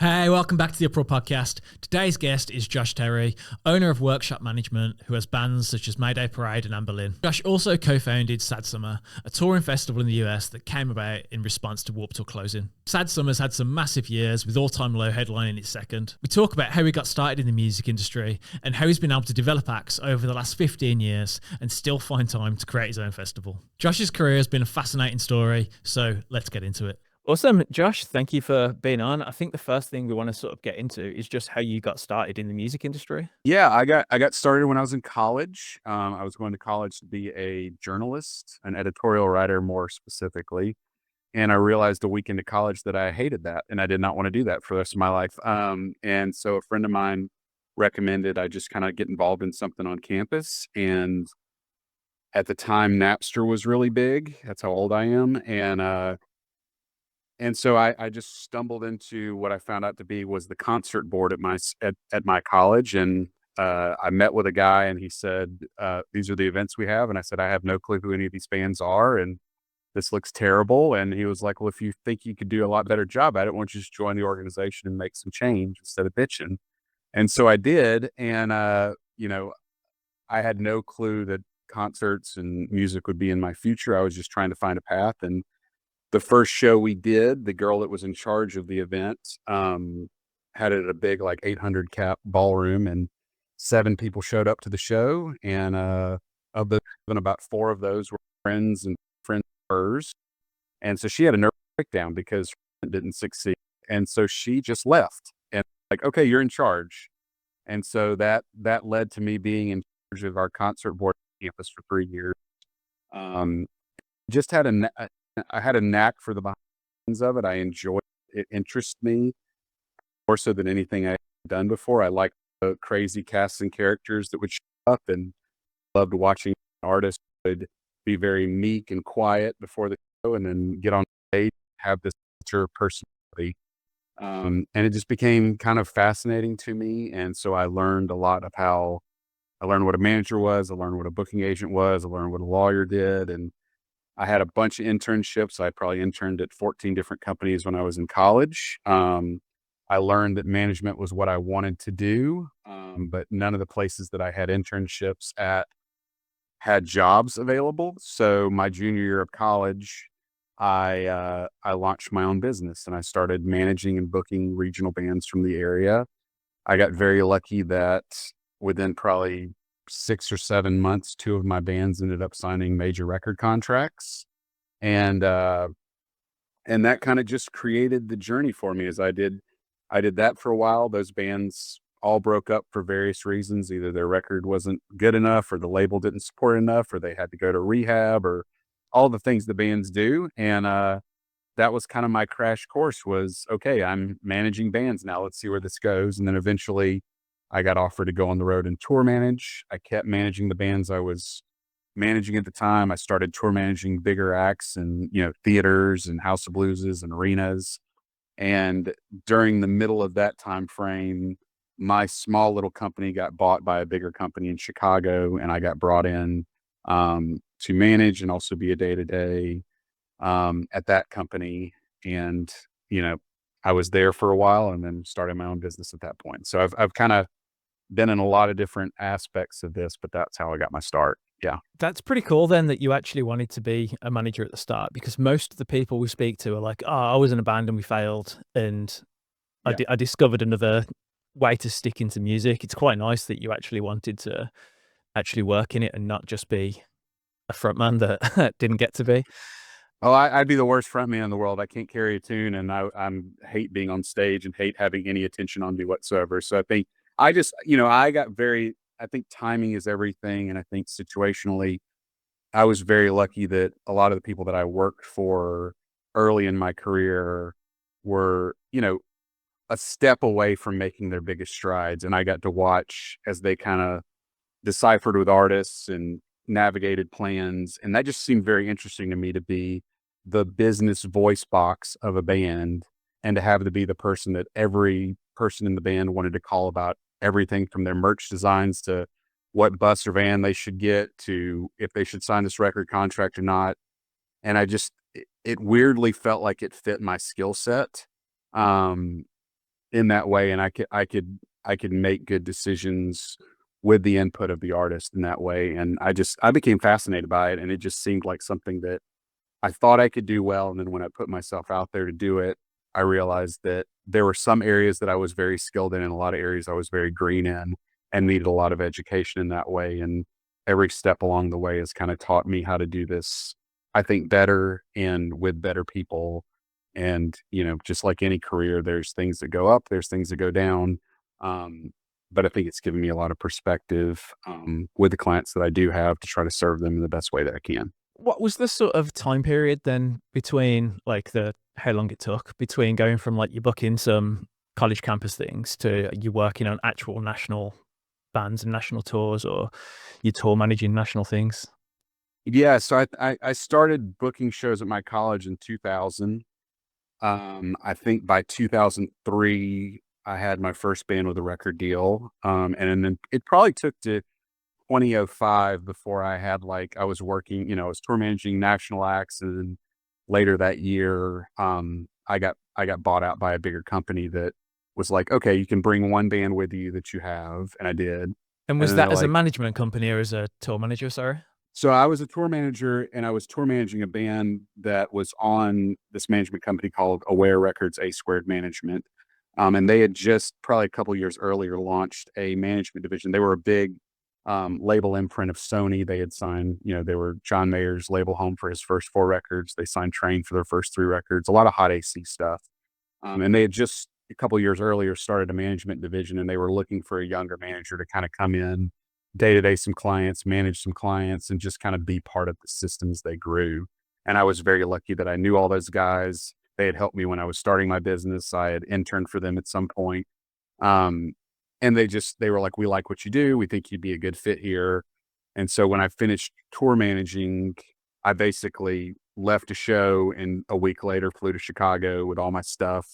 Hey, welcome back to the Uprawr Podcast. Today's guest is Josh Terry, owner of Workshop Management, who has bands such as Mayday Parade and Amberlin. Josh also co-founded Sad Summer, a touring festival in the US that came about in response to Warped Tour closing. Sad Summer's had some massive years, with All Time Low headlining its second. We talk about how he got started in the music industry and how he's been able to develop acts over the last 15 years and still find time to create his own festival. Josh's career has been a fascinating story, so let's get into it. Awesome. Josh, thank you for being on. I think the first thing we want to sort of get into is just how you got started in the music industry. Yeah, I got started when I was in college. I was going to college to be a journalist, an editorial writer more specifically. And I realized a week into college that I hated that and I did not want to do that for the rest of my life. And so a friend of mine recommended I just kind of get involved in something on campus. And at the time, Napster was really big. That's how old I am. And so I just stumbled into what I found out to be was the concert board at my college. And I met with a guy and he said, these are the events we have. And I said, I have no clue who any of these bands are. And this looks terrible. And he was like, well, if you think you could do a lot better job at it, why don't you just join the organization and make some change instead of bitching? And so I did. And, I had no clue that concerts and music would be in my future. I was just trying to find a path. And the first show we did, the girl that was in charge of the event, had it at a big, like 800 cap ballroom, and 7 people showed up to the show. And of the about 4 of those were friends of hers. And so she had a nervous breakdown because it didn't succeed. And so she just left and like, okay, you're in charge. And so that led to me being in charge of our concert board campus for 3 years. Just had I had a knack for the behind the scenes of it. I enjoyed it. It interests me more so than anything I've done before. I like the crazy casts and characters that would show up, and loved watching artists would be very meek and quiet before the show and then get on stage, have this mature personality. And it just became kind of fascinating to me. And so I learned a lot of how I learned what a manager was. I learned what a booking agent was. I learned what a lawyer did. And I had a bunch of internships. I probably interned at 14 different companies when I was in college. I learned that management was what I wanted to do, but none of the places that I had internships at had jobs available. So my junior year of college, I launched my own business and I started managing and booking regional bands from the area. I got very lucky that within probably 6 or 7 months, 2 of my bands ended up signing major record contracts. And that kind of just created the journey for me as I did that for a while. Those bands all broke up for various reasons. Either their record wasn't good enough or the label didn't support it enough, or they had to go to rehab, or all the things the bands do. And that was kind of my crash course was, okay, I'm managing bands now. Let's see where this goes. And then eventually I got offered to go on the road and tour manage. I kept managing the bands I was managing at the time. I started tour managing bigger acts and, theaters and house of blueses and arenas. And during the middle of that time frame, my small little company got bought by a bigger company in Chicago, and I got brought in to manage and also be a day-to-day at that company. And, I was there for a while and then started my own business at that point. So I've kind of been in a lot of different aspects of this, but that's how I got my start. Yeah. That's pretty cool then that you actually wanted to be a manager at the start, because most of the people we speak to are like, oh, I was in a band and we failed and Yeah. I discovered another way to stick into music. It's quite nice that you actually wanted to actually work in it and not just be a frontman that didn't get to be. Oh, I'd be the worst frontman in the world. I can't carry a tune, and I'm hate being on stage and hate having any attention on me whatsoever. So I think I just, I got very. I think timing is everything, and I think situationally, I was very lucky that a lot of the people that I worked for early in my career were, a step away from making their biggest strides, and I got to watch as they kind of deciphered with artists and navigated plans. And that just seemed very interesting to me, to be the business voice box of a band and to have to be the person that every person in the band wanted to call about everything from their merch designs to what bus or van they should get to if they should sign this record contract or not. And it weirdly felt like it fit my skill set. Um, in that way, and I could make good decisions with the input of the artist in that way. And I became fascinated by it, and it just seemed like something that I thought I could do well. And then when I put myself out there to do it, I realized that there were some areas that I was very skilled in and a lot of areas I was very green in and needed a lot of education in that way. And every step along the way has kind of taught me how to do this, I think, better and with better people. And, just like any career, there's things that go up, there's things that go down. Um, but I think it's given me a lot of perspective with the clients that I do have to try to serve them in the best way that I can. What was the sort of time period then between like how long it took between going from like you booking some college campus things to you working on actual national bands and national tours, or you tour managing national things? Yeah, so I started booking shows at my college in 2000. I think by 2003, I had my first band with a record deal. And then it probably took to 2005 before I was working, I was tour managing national acts. And then later that year, I got bought out by a bigger company that was like, okay, you can bring one band with you that you have. And I did. And And was then that they're as a like, management company or as a tour manager? Sorry. so I was a tour manager, and I was tour managing a band that was on this management company called Aware Records A Squared Management. And they had just probably a couple years earlier launched a management division. They were a big label imprint of Sony. They had signed, they were John Mayer's label home for his first 4 records. They signed Train for their first 3 records, a lot of hot AC stuff. And they had just a couple years earlier started a management division, and they were looking for a younger manager to kind of come in day to day some clients, manage some clients, and just kind of be part of the systems they grew. And I was very lucky that I knew all those guys. They had helped me when I was starting my business. I had interned for them at some point. Um, and they were like, we like what you do. We think you'd be a good fit here. And so when I finished tour managing, I basically left a show and a week later flew to Chicago with all my stuff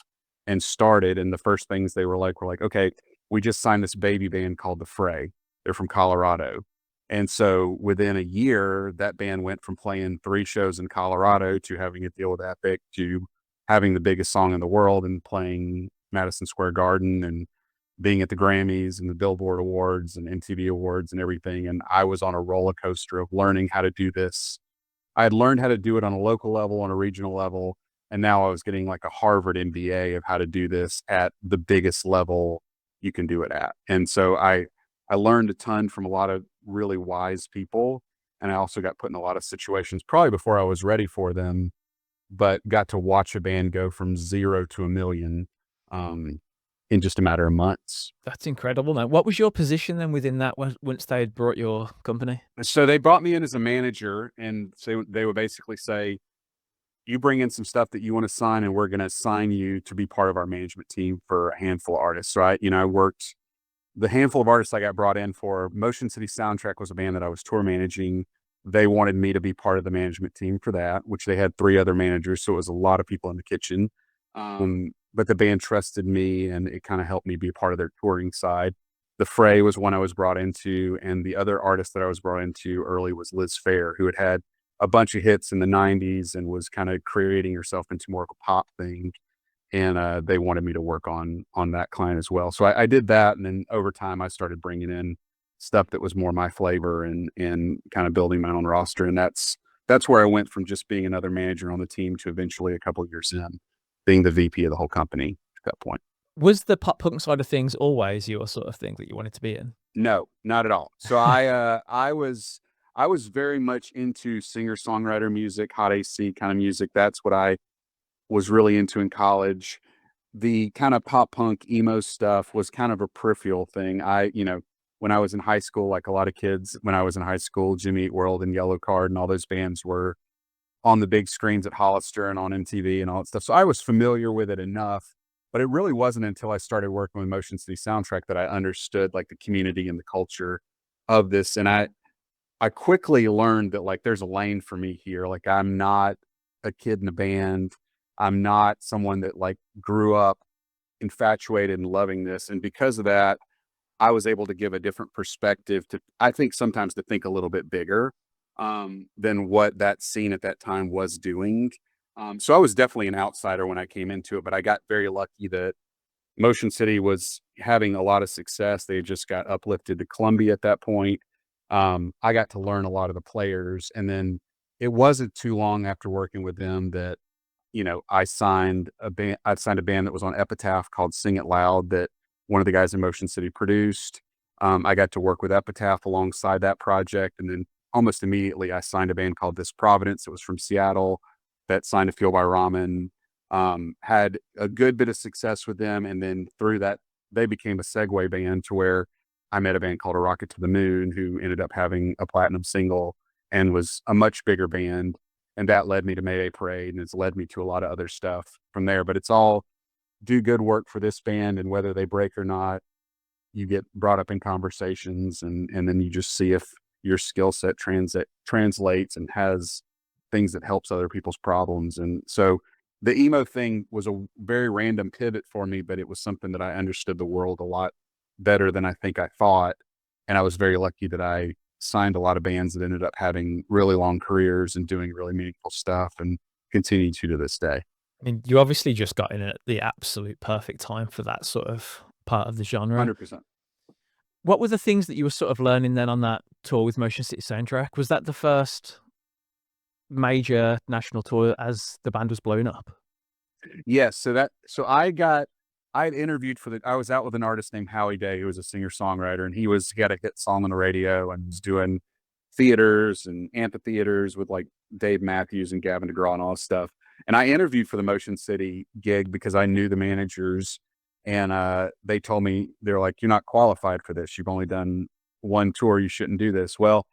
and started. And the first things they were like, okay, we just signed this baby band called The Fray. They're from Colorado. And so within a year, that band went from playing 3 shows in Colorado to having a deal with Epic to having the biggest song in the world and playing Madison Square Garden and being at the Grammys and the Billboard Awards and MTV Awards and everything. And I was on a roller coaster of learning how to do this. I had learned how to do it on a local level, on a regional level, and now I was getting like a Harvard MBA of how to do this at the biggest level you can do it at. And so I learned a ton from a lot of really wise people, and I also got put in a lot of situations probably before I was ready for them, but got to watch a band go from 0 to 1,000,000 um, in just a matter of months. That's incredible, man. What was your position then within that once they had brought your company? So they brought me in as a manager, and so they would basically say, you bring in some stuff that you want to sign, and we're going to assign you to be part of our management team for a handful of artists. So I worked the handful of artists I got brought in for. Motion City Soundtrack was a band that I was tour managing. They wanted me to be part of the management team for that, which they had 3 other managers. So it was a lot of people in the kitchen. But the band trusted me, and it kind of helped me be a part of their touring side. The Fray was one I was brought into. And the other artist that I was brought into early was Liz Phair, who had had a bunch of hits in the 90s and was kind of creating herself into more of a pop thing. And they wanted me to work on that client as well. So I did that, and then over time, I started bringing in stuff that was more my flavor and kind of building my own roster. And that's where I went from just being another manager on the team to eventually a couple of years in being the VP of the whole company at that point. Was the pop punk side of things always your sort of thing that you wanted to be in? No, not at all. So I was very much into singer-songwriter music, hot AC kind of music. That's what I was really into in college. The kind of pop punk emo stuff was kind of a peripheral thing. When I was in high school, like a lot of kids, when I was in high school, Jimmy Eat World and Yellow Card and all those bands were on the big screens at Hollister and on MTV and all that stuff. So I was familiar with it enough, but it really wasn't until I started working with Motion City Soundtrack that I understood like the community and the culture of this. And I quickly learned that like there's a lane for me here. Like I'm not a kid in a band. I'm not someone that like grew up infatuated and loving this. And because of that, I was able to give a different perspective to, I think sometimes to think a little bit bigger than what that scene at that time was doing. So I was definitely an outsider when I came into it, but I got very lucky that Motion City was having a lot of success. They had just got uplifted to Columbia at that point. I got to learn a lot of the players, and then it wasn't too long after working with them that, I signed a band. I signed a band that was on Epitaph called Sing It Loud that one of the guys in Motion City produced. I got to work with Epitaph alongside that project, and then almost immediately I signed a band called This Providence. It was from Seattle that signed to Fuel by Ramen. Had a good bit of success with them, and then through that, they became a segue band to where I met a band called A Rocket to the Moon, who ended up having a platinum single and was a much bigger band. And that led me to Mayday Parade, and it's led me to a lot of other stuff from there. But it's all do good work for this band, and whether they break or not, you get brought up in conversations, and then you just see if your skill set translates and has things that helps other people's problems. And so the emo thing was a very random pivot for me, but it was something that I understood the world a lot better than I think I thought. And I was very lucky that I signed a lot of bands that ended up having really long careers and doing really meaningful stuff, and continue to this day. I mean, you obviously just got in at the absolute perfect time for that sort of part of the genre. 100%. What were the things that you were sort of learning then on that tour with Motion City Soundtrack? Was that the first major national tour as the band was blowing up? Yes. So I had interviewed I was out with an artist named Howie Day, who was a singer-songwriter, and he got a hit song on the radio and was doing theaters and amphitheaters with like Dave Matthews and Gavin DeGraw and all this stuff. And I interviewed for the Motion City gig because I knew the managers, and they told me, they're like, "You're not qualified for this. You've only done one tour. You shouldn't do this." Well,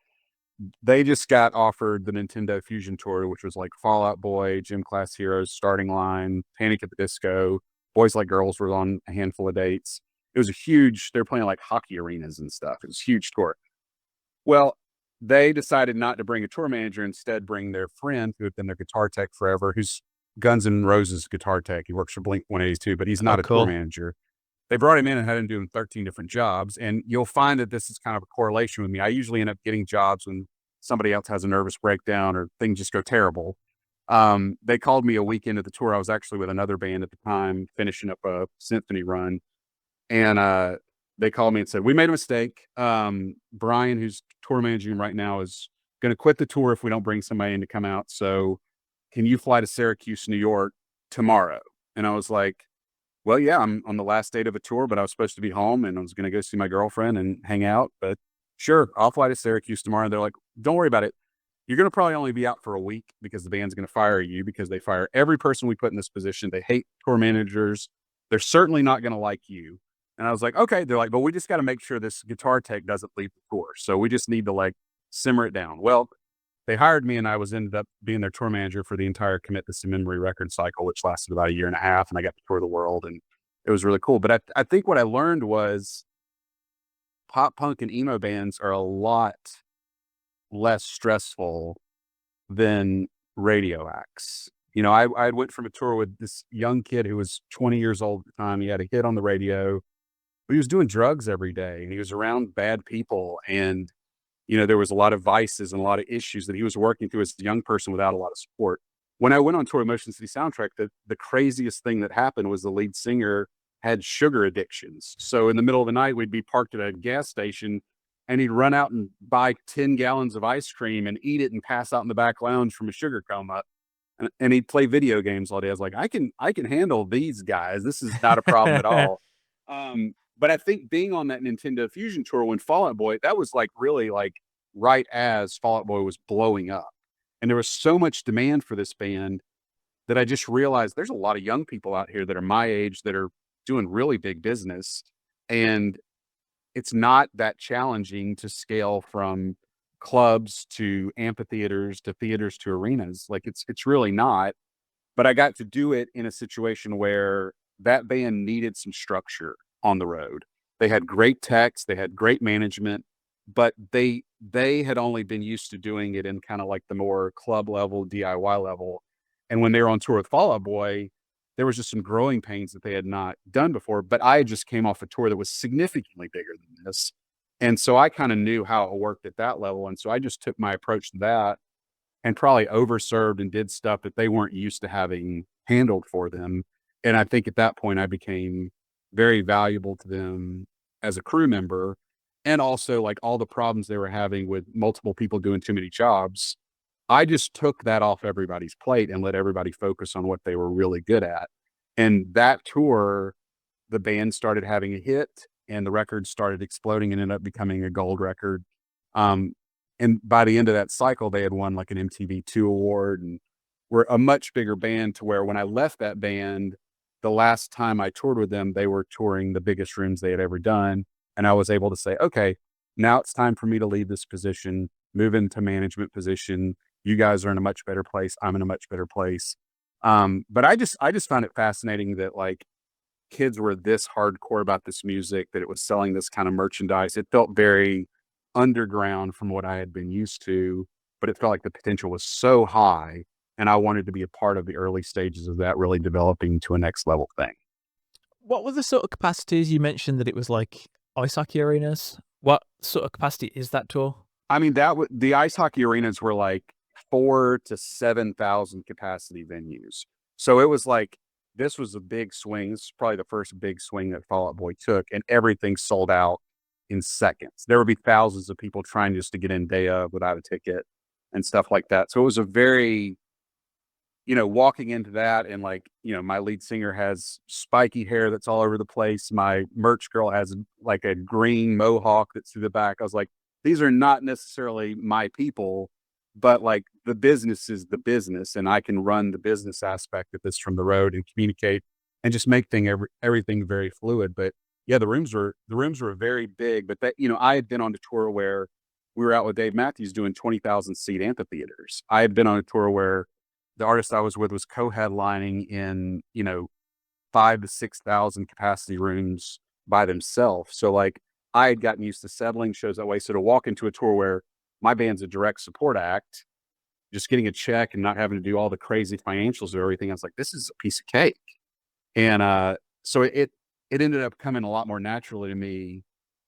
they just got offered the Nintendo Fusion Tour, which was like Fall Out Boy, Gym Class Heroes, Starting Line, Panic at the Disco, Boys Like Girls were on a handful of dates. It was they were playing like hockey arenas and stuff. It was a huge tour. Well, they decided not to bring a tour manager, instead bring their friend who had been their guitar tech forever, who's Guns N' Roses guitar tech. He works for Blink 182, but he's not a tour manager. They brought him in and had him doing 13 different jobs. And you'll find that this is kind of a correlation with me. I usually end up getting jobs when somebody else has a nervous breakdown or things just go terrible. They called me a week into the tour. I was actually with another band at the time, finishing up a symphony run. And they called me and said, "We made a mistake. Brian, who's tour managing right now, is going to quit the tour if we don't bring somebody in to come out. So can you fly to Syracuse, New York tomorrow?" And I was like, "Well, yeah, I'm on the last date of a tour, but I was supposed to be home and I was going to go see my girlfriend and hang out. But sure, I'll fly to Syracuse tomorrow." And they're like, "Don't worry about it. You're going to probably only be out for a week because the band's going to fire you, because they fire every person we put in this position. They hate tour managers. They're certainly not going to like you." And I was like, "Okay." They're like, "But we just got to make sure this guitar tech doesn't leave the tour. So we just need to like simmer it down." Well, they hired me, and I ended up being their tour manager for the entire Commit This to Memory record cycle, which lasted about a year and a half. And I got to tour the world, and it was really cool. But I think what I learned was pop punk and emo bands are a lot less stressful than radio acts. I went from a tour with this young kid who was 20 years old at the time. He had a hit on the radio, but he was doing drugs every day, and he was around bad people. And, there was a lot of vices and a lot of issues that he was working through as a young person without a lot of support. When I went on tour with Motion City Soundtrack, the craziest thing that happened was the lead singer had sugar addictions. So in the middle of the night, we'd be parked at a gas station, and he'd run out and buy 10 gallons of ice cream and eat it and pass out in the back lounge from a sugar coma. And he'd play video games all day. I was like, I can handle these guys. This is not a problem at all. But I think being on that Nintendo Fusion Tour when Fall Out Boy, that was like really like right as Fall Out Boy was blowing up. And there was so much demand for this band that I just realized there's a lot of young people out here that are my age that are doing really big business. And it's not that challenging to scale from clubs to amphitheaters to theaters to arenas. Like it's really not. But I got to do it in a situation where that band needed some structure on the road. They had great techs, they had great management, but they had only been used to doing it in kind of like the more club level, DIY level. And when they were on tour with Fall Out Boy, there was just some growing pains that they had not done before. But I just came off a tour that was significantly bigger than this. And so I kind of knew how it worked at that level. And so I just took my approach to that and probably overserved and did stuff that they weren't used to having handled for them. And I think at that point I became very valuable to them as a crew member. And also like all the problems they were having with multiple people doing too many jobs. I just took that off everybody's plate and let everybody focus on what they were really good at. And that tour, the band started having a hit and the record started exploding and ended up becoming a gold record. Um, and by the end of that cycle, they had won like an MTV2 award and were a much bigger band to where when I left that band, the last time I toured with them, they were touring the biggest rooms they had ever done. And I was able to say, okay, now it's time for me to leave this position, move into management position. You guys are in a much better place. I'm in a much better place. But I just found it fascinating that like kids were this hardcore about this music, that it was selling this kind of merchandise. It felt very underground from what I had been used to, but it felt like the potential was so high. And I wanted to be a part of the early stages of that really developing to a next level thing. What were the sort of capacities? You mentioned that it was like ice hockey arenas. What sort of capacity is that tour? I mean, the ice hockey arenas were like 4,000 to 7,000 capacity venues. So it was like, this was a big swing. This is probably the first big swing that Fall Out Boy took, and everything sold out in seconds. There would be thousands of people trying just to get in day of without a ticket and stuff like that. So it was a very, walking into that and like, my lead singer has spiky hair that's all over the place. My merch girl has like a green mohawk that's through the back. I was like, these are not necessarily my people, but like the business is the business, and I can run the business aspect of this from the road and communicate and just make everything very fluid. But yeah, the rooms were very big, but that, I had been on a tour where we were out with Dave Matthews doing 20,000 seat amphitheaters. I had been on a tour where the artist I was with was co-headlining in, 5 to 6,000 capacity rooms by themselves. So like I had gotten used to settling shows that way. So to walk into a tour where my band's a direct support act, just getting a check and not having to do all the crazy financials or everything, I was like, this is a piece of cake. And so it ended up coming a lot more naturally to me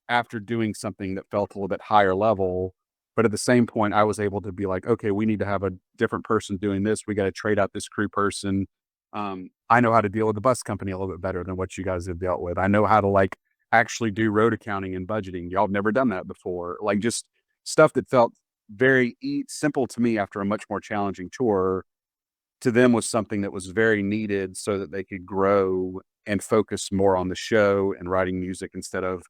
after doing something that felt a little bit higher level. But at the same point, I was able to be like, okay, we need to have a different person doing this. We got to trade out this crew person. I know how to deal with the bus company a little bit better than what you guys have dealt with. I know how to like actually do road accounting and budgeting. Y'all have never done that before. Like just stuff that felt very simple to me after a much more challenging tour, to them was something that was very needed so that they could grow and focus more on the show and writing music instead of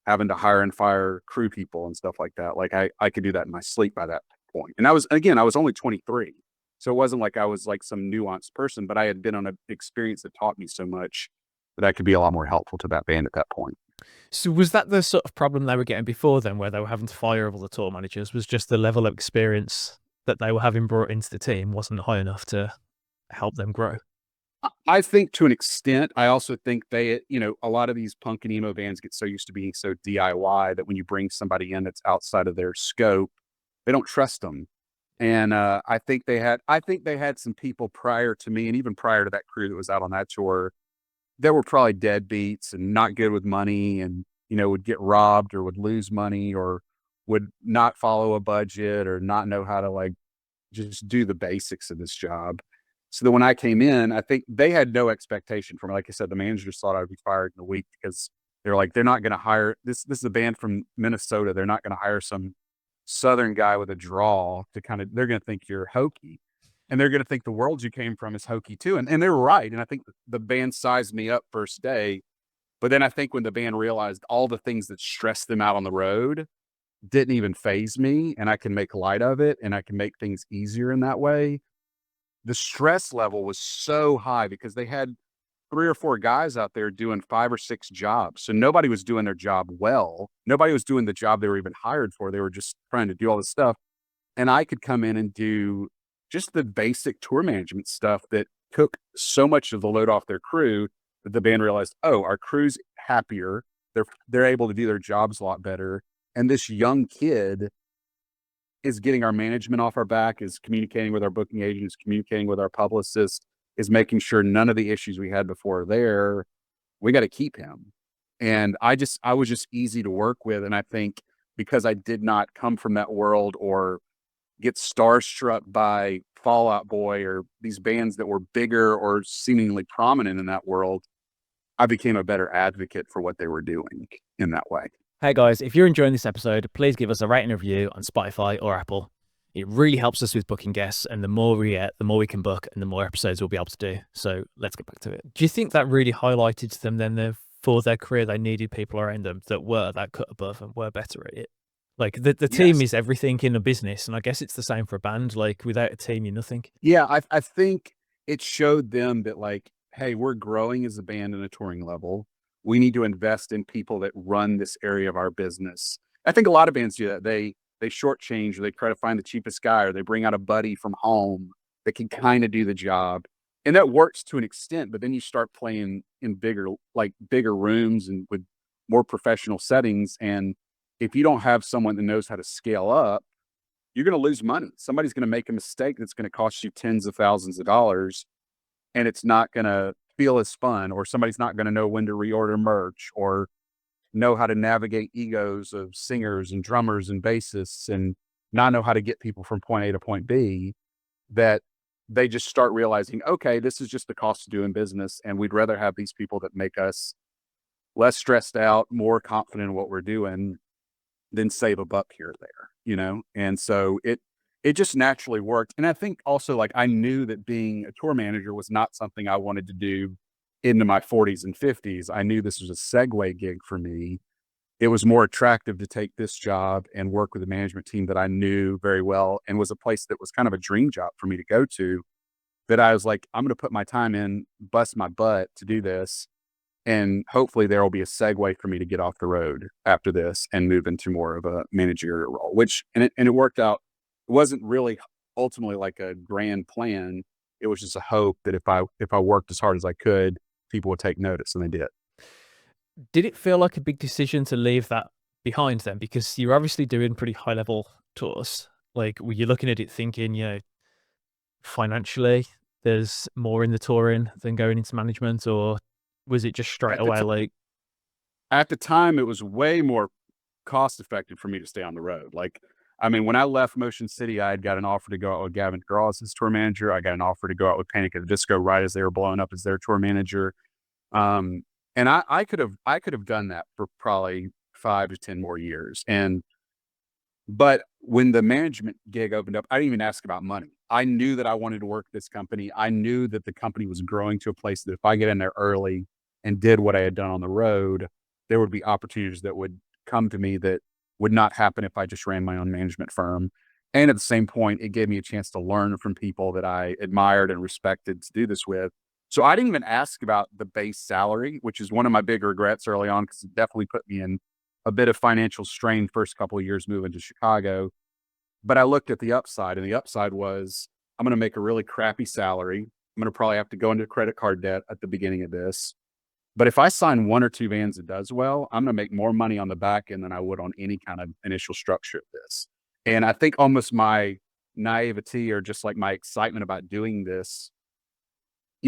having to hire and fire crew people and stuff like that. Like I could do that in my sleep by that point. And I was only 23. So it wasn't like I was like some nuanced person, but I had been on an experience that taught me so much that I could be a lot more helpful to that band at that point. So was that the sort of problem they were getting before then, where they were having to fire all the tour managers? Was just the level of experience that they were having brought into the team wasn't high enough to help them grow? I think to an extent. I also think a lot of these punk and emo bands get so used to being so DIY that when you bring somebody in that's outside of their scope, they don't trust them. And I think they had some people prior to me and even prior to that crew that was out on that tour that were probably deadbeats and not good with money and, would get robbed or would lose money or would not follow a budget or not know how to like just do the basics of this job. So that when I came in, I think they had no expectation from me. Like I said, the managers thought I'd be fired in a week because they're like, they're not going to hire this is a band from Minnesota. They're not going to hire some Southern guy with a drawl they're going to think you're hokey, and they're going to think the world you came from is hokey too. And they were right. And I think the band sized me up first day, but then I think when the band realized all the things that stressed them out on the road didn't even phase me, and I can make light of it and I can make things easier in that way. The stress level was so high because they had 3 or 4 guys out there doing 5 or 6 jobs. So nobody was doing their job well. Nobody was doing the job they were even hired for. They were just trying to do all this stuff. And I could come in and do just the basic tour management stuff that took so much of the load off their crew that the band realized, oh, our crew's happier. They're able to do their jobs a lot better. And this young kid is getting our management off our back, is communicating with our booking agents, communicating with our publicists, is making sure none of the issues we had before are there. We got to keep him. And I was just easy to work with. And I think because I did not come from that world or get starstruck by Fall Out Boy or these bands that were bigger or seemingly prominent in that world, I became a better advocate for what they were doing in that way. Hey guys, if you're enjoying this episode, please give us a rating and review on Spotify or Apple. It really helps us with booking guests, and the more we get, the more we can book and the more episodes we'll be able to do. So let's get back to it. Do you think that really highlighted to them then for their career, they needed people around them that were that cut above and were better at it? Like the team Yes. is everything in a business, and I guess it's the same for a band. Like without a team, you're nothing. Yeah, I think it showed them that, like, hey, we're growing as a band in a touring level. We need to invest in people that run this area of our business. I think a lot of bands do that. They shortchange, or they try to find the cheapest guy, or they bring out a buddy from home that can kind of do the job. And that works to an extent, but then you start playing in bigger rooms and with more professional settings. And if you don't have someone that knows how to scale up, you're going to lose money. Somebody's going to make a mistake that's going to cost you tens of thousands of dollars, and it's not going to feel as fun, or somebody's not going to know when to reorder merch, or know how to navigate egos of singers and drummers and bassists, and not know how to get people from point A to point B, that they just start realizing, okay, this is just the cost of doing business, and we'd rather have these people that make us less stressed out, more confident in what we're doing, than save a buck here or there. And so it just naturally worked. And I think also, like, I knew that being a tour manager was not something I wanted to do into my 40s and 50s. I knew this was a segue gig for me. It was more attractive to take this job and work with a management team that I knew very well, and was a place that was kind of a dream job for me to go to, that I was like, I'm going to put my time in, bust my butt to do this. And hopefully there will be a segue for me to get off the road after this and move into more of a managerial role, and it worked out. It wasn't really ultimately like a grand plan. It was just a hope that if I worked as hard as I could, people would take notice, and they did. Did it feel like a big decision to leave that behind then? Because you're obviously doing pretty high level tours. Like, were you looking at it thinking, financially, there's more in the touring than going into management, or was it just straight At the, away t- like, at the time, it was way more cost effective for me to stay on the road. Like, I mean, when I left Motion City, I had got an offer to go out with Gavin DeGraw as his tour manager. I got an offer to go out with Panic at the Disco right as they were blowing up as their tour manager. And I could have done that for probably 5 to 10 more years. But when the management gig opened up, I didn't even ask about money. I knew that I wanted to work at this company. I knew that the company was growing to a place that if I get in there early and did what I had done on the road, there would be opportunities that would come to me that would not happen if I just ran my own management firm. And at the same point, it gave me a chance to learn from people that I admired and respected to do this with. So I didn't even ask about the base salary, which is one of my big regrets early on, because it definitely put me in a bit of financial strain first couple of years moving to Chicago. But I looked at the upside, and the upside was, I'm going to make a really crappy salary. I'm going to probably have to go into credit card debt at the beginning of this. But if I sign 1 or 2 bands that does well, I'm going to make more money on the back end than I would on any kind of initial structure of this. And I think almost my naivety, or just like my excitement about doing this,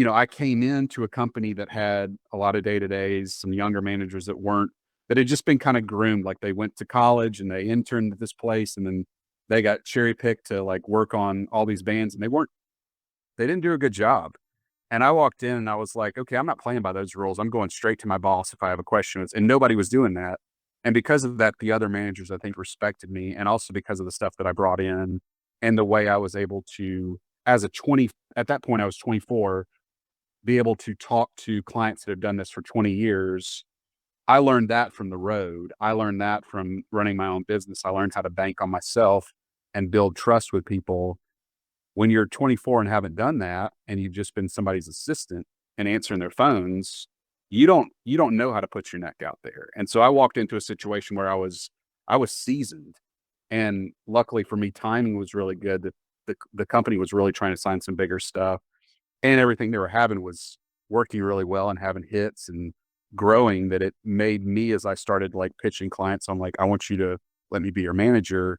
I came into a company that had a lot of day-to-days, some younger managers that had just been kind of groomed. Like, they went to college and they interned at this place, and then they got cherry picked to like work on all these bands, and they didn't do a good job. And I walked in and I was like, okay, I'm not playing by those rules. I'm going straight to my boss if I have a question. And nobody was doing that. And because of that, the other managers, I think, respected me. And also because of the stuff that I brought in, and the way I was able to, at that point, I was 24, be able to talk to clients that have done this for 20 years. I learned that from the road. I learned that from running my own business. I learned how to bank on myself and build trust with people. When you're 24 and haven't done that, and you've just been somebody's assistant and answering their phones, you don't know how to put your neck out there. And so I walked into a situation where I was seasoned, and luckily for me, timing was really good. That the company was really trying to sign some bigger stuff, and everything they were having was working really well and having hits and growing, that it made me, as I started like pitching clients, I'm like, I want you to let me be your manager.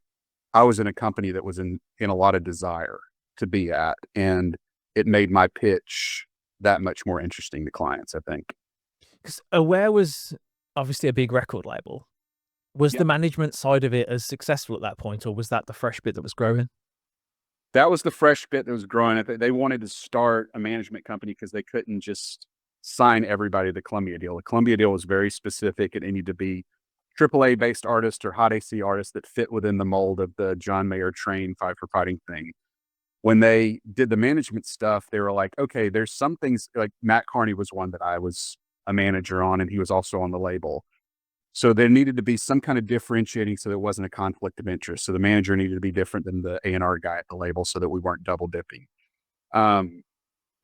I was in a company that was in a lot of desire to be at, and it made my pitch that much more interesting to clients, I think. because Aware was obviously a big record label. Was Yeah. the management side of it as successful at that point, or was that the fresh bit that was growing? That was the fresh bit that was growing. They wanted to start a management company because they couldn't just sign everybody to the Columbia deal. The Columbia deal was very specific. It needed to be AAA based artists or hot AC artists that fit within the mold of the John Mayer train Fight for Fighting thing. When they did the management stuff, they were like, okay, there's some things like Matt Carney was one that I was a manager on, and he was also on the label. So there needed to be some kind of differentiating so there wasn't a conflict of interest. So the manager needed to be different than the A&R guy at the label so that we weren't double dipping.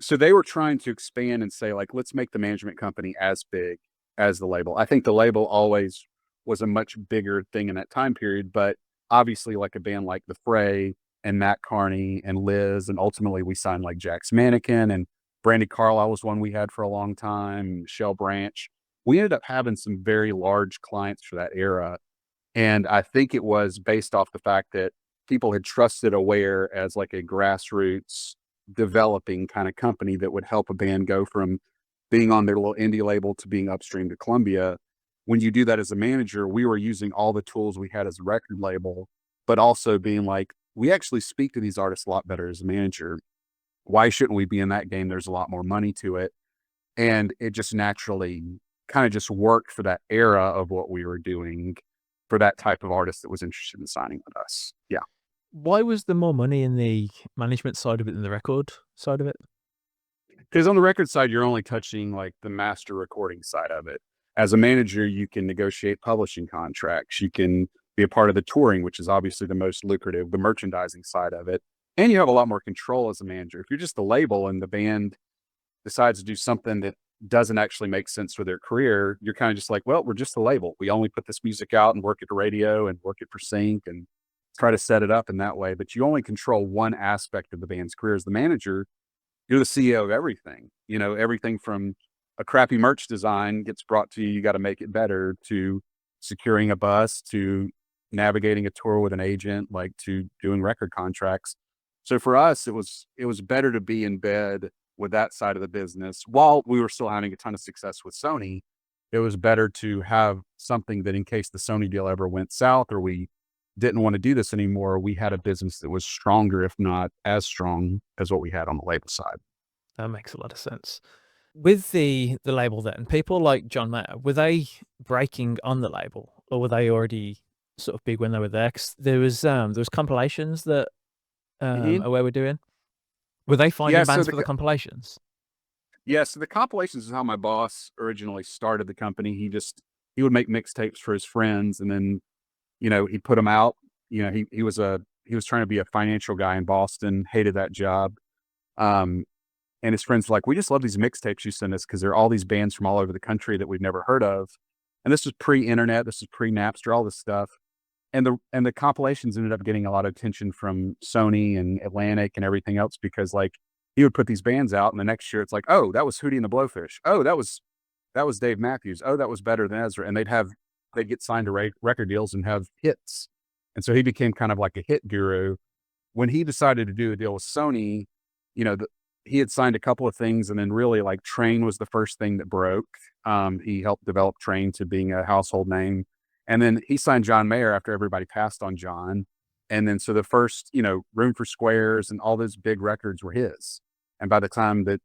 So they were trying to expand and say, like, let's make the management company as big as the label. I think the label always was a much bigger thing in that time period, but obviously like a band like The Fray and Matt Carney and Liz, and ultimately we signed like Jack's Mannequin, and Brandy Carlisle was one we had for a long time, Michelle Branch. We ended up having some very large clients for that era. And I think it was based off the fact that people had trusted Aware as like a grassroots developing kind of company that would help a band go from being on their little indie label to being upstream to Columbia. When you do that as a manager, we were using all the tools we had as a record label, but also being like, we actually speak to these artists a lot better as a manager. Why shouldn't we be in that game? There's a lot more money to it. And it just naturally kind of just worked for that era of what we were doing for that type of artist that was interested in signing with us. Yeah. Why was there more money in the management side of it than the record side of it? Because on the record side, you're only touching like the master recording side of it. As a manager, you can negotiate publishing contracts. You can be a part of the touring, which is obviously the most lucrative, the merchandising side of it. And you have a lot more control as a manager. If you're just the label and the band decides to do something that doesn't actually make sense for their career, you're kind of just like, well, we're just the label. We only put this music out and work at the radio and work it for sync and try to set it up in that way. But you only control one aspect of the band's career. As the manager, you're the CEO of everything. You know, everything from a crappy merch design gets brought to you, you got to make it better, to securing a bus, to navigating a tour with an agent, like to doing record contracts. So for us, it was better to be in bed with that side of the business while we were still having a ton of success with Sony. It was better to have something that in case the Sony deal ever went south or we didn't want to do this anymore, we had a business that was stronger, if not as strong as what we had on the label side. That makes a lot of sense. With the label then, people like John Mayer, were they breaking on the label or were they already sort of big when they were there? 'Cause there was compilations that Aware were doing. Were they finding bands for the compilations? Yeah, so the compilations is how my boss originally started the company. He would make mixtapes for his friends, and then, you know, he'd put them out. You know, he was trying to be a financial guy in Boston, hated that job. And his friends were like, we just love these mixtapes you send us because there are all these bands from all over the country that we've never heard of. And this was pre-internet, this was pre-Napster, all this stuff. And the compilations ended up getting a lot of attention from Sony and Atlantic and everything else because like he would put these bands out and the next year it's like, oh, that was Hootie and the Blowfish. Oh, that was Dave Matthews. Oh, that was Better Than Ezra. And they'd get signed to record deals and have hits. And so he became kind of like a hit guru. When he decided to do a deal with Sony, you know, he had signed a couple of things and then really like Train was the first thing that broke. He helped develop Train to being a household name. And then he signed John Mayer after everybody passed on John. And then so the first, you know, Room for Squares and all those big records were his. And by the time that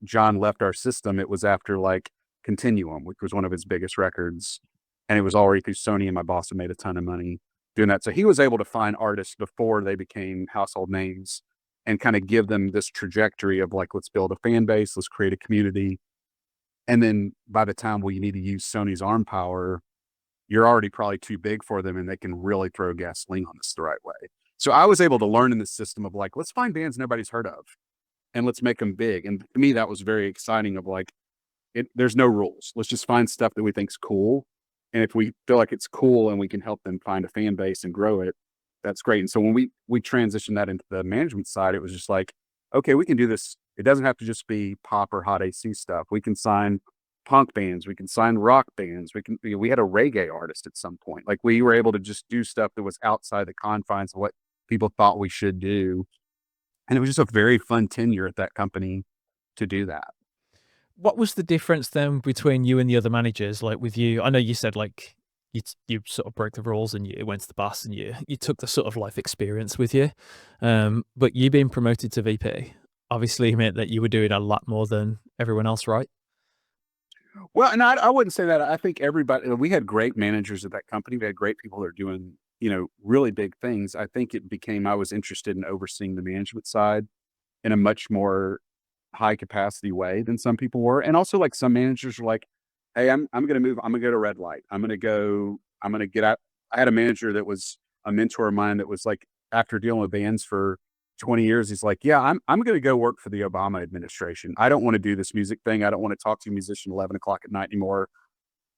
John left our system, it was after like Continuum, which was one of his biggest records. And it was already through Sony, and my boss had made a ton of money doing that. So he was able to find artists before they became household names and kind of give them this trajectory of like, let's build a fan base, let's create a community. And then by the time we need to use Sony's arm power, you're already probably too big for them and they can really throw gasoline on this the right way. So I was able to learn in the system of like, let's find bands nobody's heard of and let's make them big. And to me, that was very exciting of like, there's no rules. Let's just find stuff that we think's cool. And if we feel like it's cool and we can help them find a fan base and grow it, that's great. And so when we transitioned that into the management side, it was just like, okay, we can do this. It doesn't have to just be pop or hot AC stuff. We can sign punk bands. We can sign rock bands. We had a reggae artist at some point. Like we were able to just do stuff that was outside the confines of what people thought we should do. And it was just a very fun tenure at that company to do that. What was the difference then between you and the other managers? Like with you, I know you said like you sort of broke the rules and you went to the boss and you took the sort of life experience with you. But you being promoted to VP obviously meant that you were doing a lot more than everyone else, right? Well, and I wouldn't say that. I think everybody, we had great managers at that company. We had great people that are doing, really big things. I think I was interested in overseeing the management side in a much more high capacity way than some people were. And also like some managers were like, hey, I'm gonna move, I'm gonna go to red light. I'm gonna get out. I had a manager that was a mentor of mine that was like, after dealing with bands for 20 years, he's like, yeah, I'm gonna go work for the Obama administration. I don't want to do this music thing. I don't want to talk to a musician 11 o'clock at night anymore.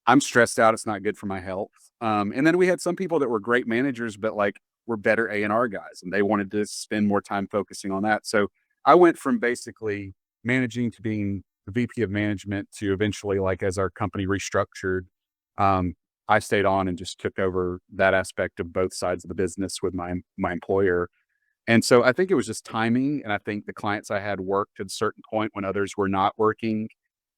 I'm stressed out. It's not good for my health. And then we had some people that were great managers, but like were better A&R guys, and they wanted to spend more time focusing on that. So I went from basically managing to being the VP of management to eventually, like, as our company restructured, I stayed on and just took over that aspect of both sides of the business with my employer. And so I think it was just timing, and I think the clients I had worked at a certain point when others were not working,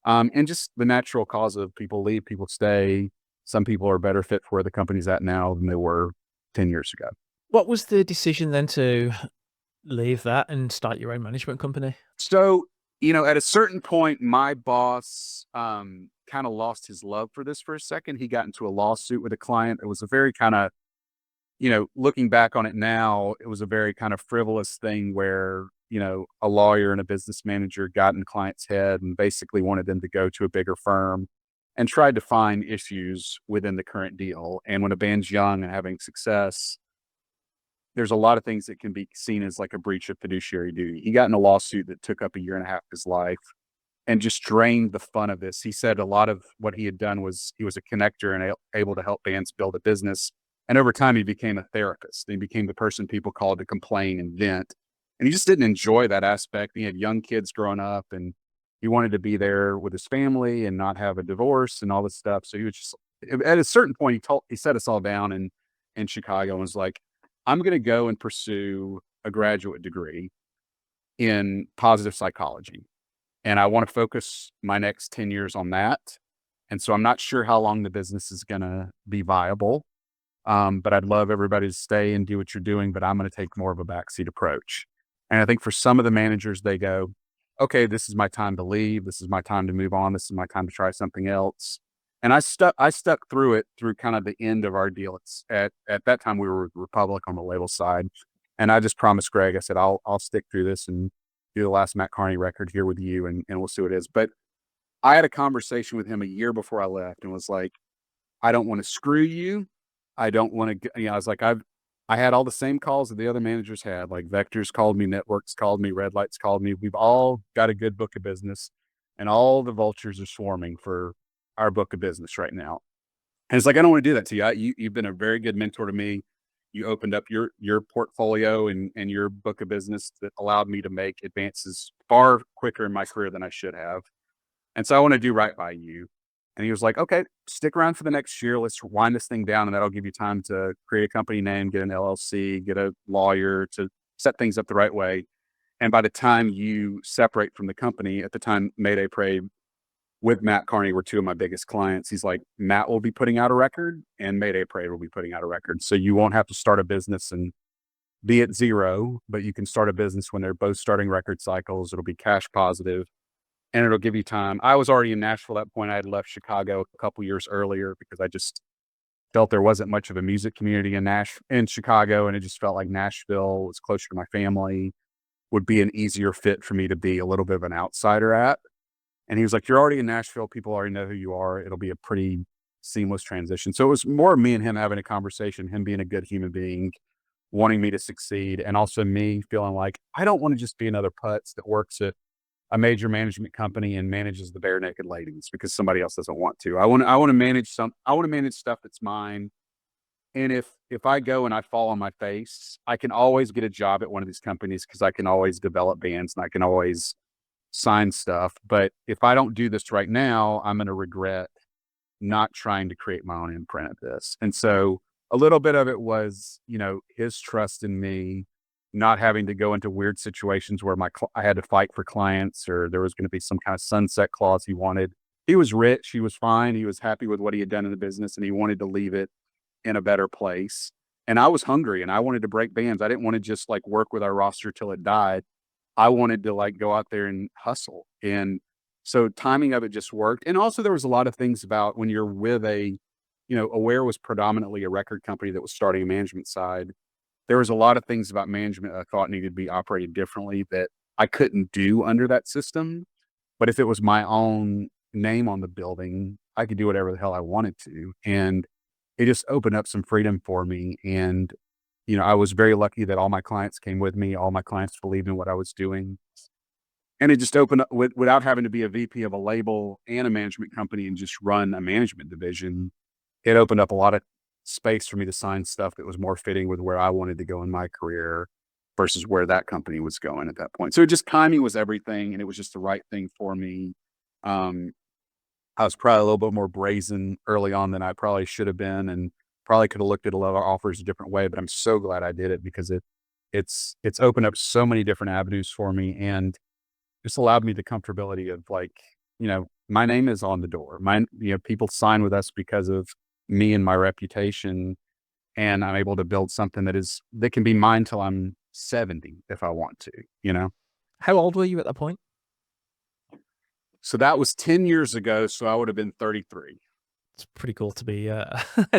and just the natural cause of people leave, people stay. Some people are better fit for where the company's at now than they were 10 years ago. What was the decision then to leave that and start your own management company? So, at a certain point, my boss kind of lost his love for this for a second. He got into a lawsuit with a client. It was a very kind of, looking back on it now, it was a very kind of frivolous thing where, a lawyer and a business manager got in the client's head and basically wanted them to go to a bigger firm and tried to find issues within the current deal. And when a band's young and having success, there's a lot of things that can be seen as like a breach of fiduciary duty. He got in a lawsuit that took up a year and a half of his life and just drained the fun of this. He said a lot of what he had done was he was a connector and able to help bands build a business. And over time, he became a therapist. He became the person people called to complain and vent. And he just didn't enjoy that aspect. He had young kids growing up, and he wanted to be there with his family and not have a divorce and all this stuff. So he was just, at a certain point, he set us all down in Chicago and was like, I'm going to go and pursue a graduate degree in positive psychology. And I want to focus my next 10 years on that. And so I'm not sure how long the business is going to be viable. But I'd love everybody to stay and do what you're doing, but I'm going to take more of a backseat approach. And I think for some of the managers, they go, okay, this is my time to leave. This is my time to move on. This is my time to try something else. And I stuck through it through kind of the end of our deal. At that time we were with Republic on the label side. And I just promised Greg, I said, I'll stick through this and do the last Matt Carney record here with you, and we'll see what it is. But I had a conversation with him a year before I left and was like, I don't want to screw you. I don't want to, I was like, I had all the same calls that the other managers had. Like Vectors called me, Networks called me, Red Lights called me. We've all got a good book of business, and all the vultures are swarming for our book of business right now. And it's like, I don't want to do that to you. You've been a very good mentor to me. You opened up your portfolio and your book of business that allowed me to make advances far quicker in my career than I should have. And so I want to do right by you. And he was like, okay, stick around for the next year. Let's wind this thing down, and that'll give you time to create a company name, get an LLC, get a lawyer to set things up the right way. And by the time you separate from the company, at the time Mayday Parade with Matt Carney were two of my biggest clients. He's like, Matt will be putting out a record and Mayday Parade will be putting out a record. So you won't have to start a business and be at zero, but you can start a business when they're both starting record cycles. It'll be cash positive and it'll give you time. I was already in Nashville at that point. I had left Chicago a couple years earlier because I just felt there wasn't much of a music community in Chicago. And it just felt like Nashville was closer to my family, would be an easier fit for me to be a little bit of an outsider at. And he was like, you're already in Nashville. People already know who you are. It'll be a pretty seamless transition. So it was more me and him having a conversation, him being a good human being, wanting me to succeed, and also me feeling like I don't want to just be another putz that works at a major management company and manages the bare naked ladies because somebody else doesn't want to. I want to manage stuff that's mine. And if I go and I fall on my face, I can always get a job at one of these companies because I can always develop bands and I can always sign stuff. But if I don't do this right now, I'm going to regret not trying to create my own imprint of this. And so a little bit of it was, his trust in me, not having to go into weird situations where I had to fight for clients or there was going to be some kind of sunset clause he wanted. He was rich. He was fine. He was happy with what he had done in the business and he wanted to leave it in a better place. And I was hungry and I wanted to break bands. I didn't want to just like work with our roster till it died. I wanted to like go out there and hustle. And So timing of it just worked. And also there was a lot of things about when you're with Aware was predominantly a record company that was starting a management side. There was a lot of things about management I thought needed to be operated differently that I couldn't do under that system. But if it was my own name on the building, I could do whatever the hell I wanted to. And it just opened up some freedom for me. And, I was very lucky that all my clients came with me. All my clients believed in what I was doing. And it just opened up without having to be a VP of a label and a management company and just run a management division. It opened up a lot of space for me to sign stuff that was more fitting with where I wanted to go in my career versus where that company was going at that point. So just timing was everything, and it was just the right thing for me. Um, I was probably a little bit more brazen early on than I probably should have been, and probably could have looked at a lot of offers a different way, but I'm so glad I did it because it's opened up so many different avenues for me and just allowed me the comfortability of my name is on the door. People sign with us because of me and my reputation, and I'm able to build something that can be mine till I'm 70 if I want to. How old were you at that point? So that was 10 years ago. So I would have been 33. It's pretty cool to be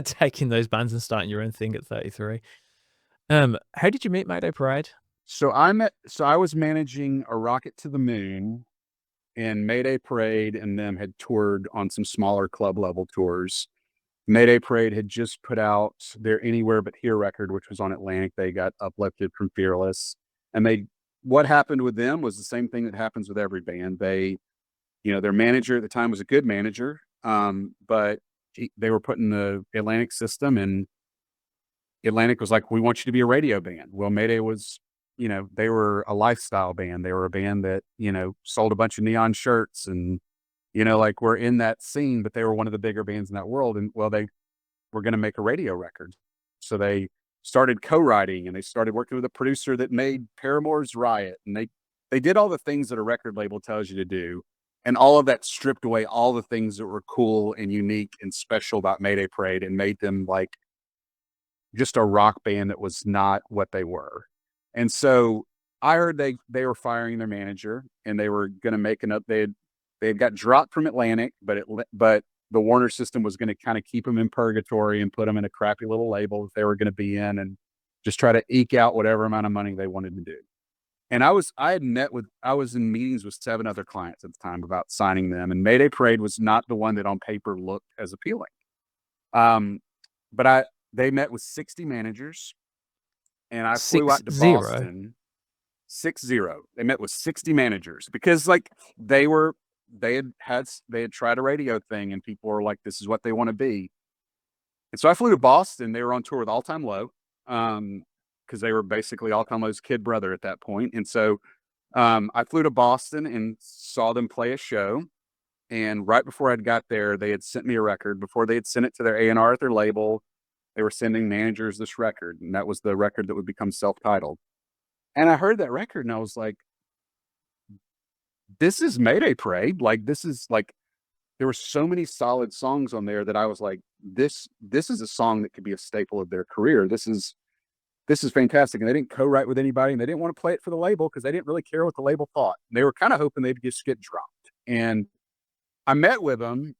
taking those bands and starting your own thing at 33. How did you meet Mayday Parade? So I was managing A Rocket to the Moon, and Mayday Parade and them had toured on some smaller club level tours. Mayday Parade had just put out their Anywhere But Here record, which was on Atlantic. They got uplifted from Fearless. And what happened with them was the same thing that happens with every band. Their manager at the time was a good manager, but they were put in the Atlantic system, and Atlantic was like, we want you to be a radio band. Well, Mayday was, they were a lifestyle band. They were a band that, sold a bunch of neon shirts and, we're in that scene, but they were one of the bigger bands in that world. And well, they were going to make a radio record. So they started co-writing, and they started working with a producer that made Paramore's Riot. And they did all the things that a record label tells you to do. And all of that stripped away all the things that were cool and unique and special about Mayday Parade and made them like just a rock band that was not what they were. And so I heard they were firing their manager, and they were going to make they had got dropped from Atlantic, but the Warner system was going to kind of keep them in purgatory and put them in a crappy little label that they were going to be in, and just try to eke out whatever amount of money they wanted to do. And I was in meetings with 7 other clients at the time about signing them, and Mayday Parade was not the one that on paper looked as appealing. But they met with 60 managers, and I flew out to Boston. 60. They met with 60 managers because they had tried a radio thing, and people were like, this is what they want to be. And so I flew to Boston. They were on tour with All Time Low, because they were basically All Time Low's kid brother at that point. And so I flew to Boston and saw them play a show. And right before I'd got there, they had sent me a record. Before they had sent it to their A&R at their label, they were sending managers this record. And that was the record that would become self-titled. And I heard that record, and I was like, this is Mayday Parade. There were so many solid songs on there that I was like, this is a song that could be a staple of their career. This is fantastic. And they didn't co-write with anybody, and they didn't want to play it for the label because they didn't really care what the label thought. They were kind of hoping they'd just get dropped. And I met with them,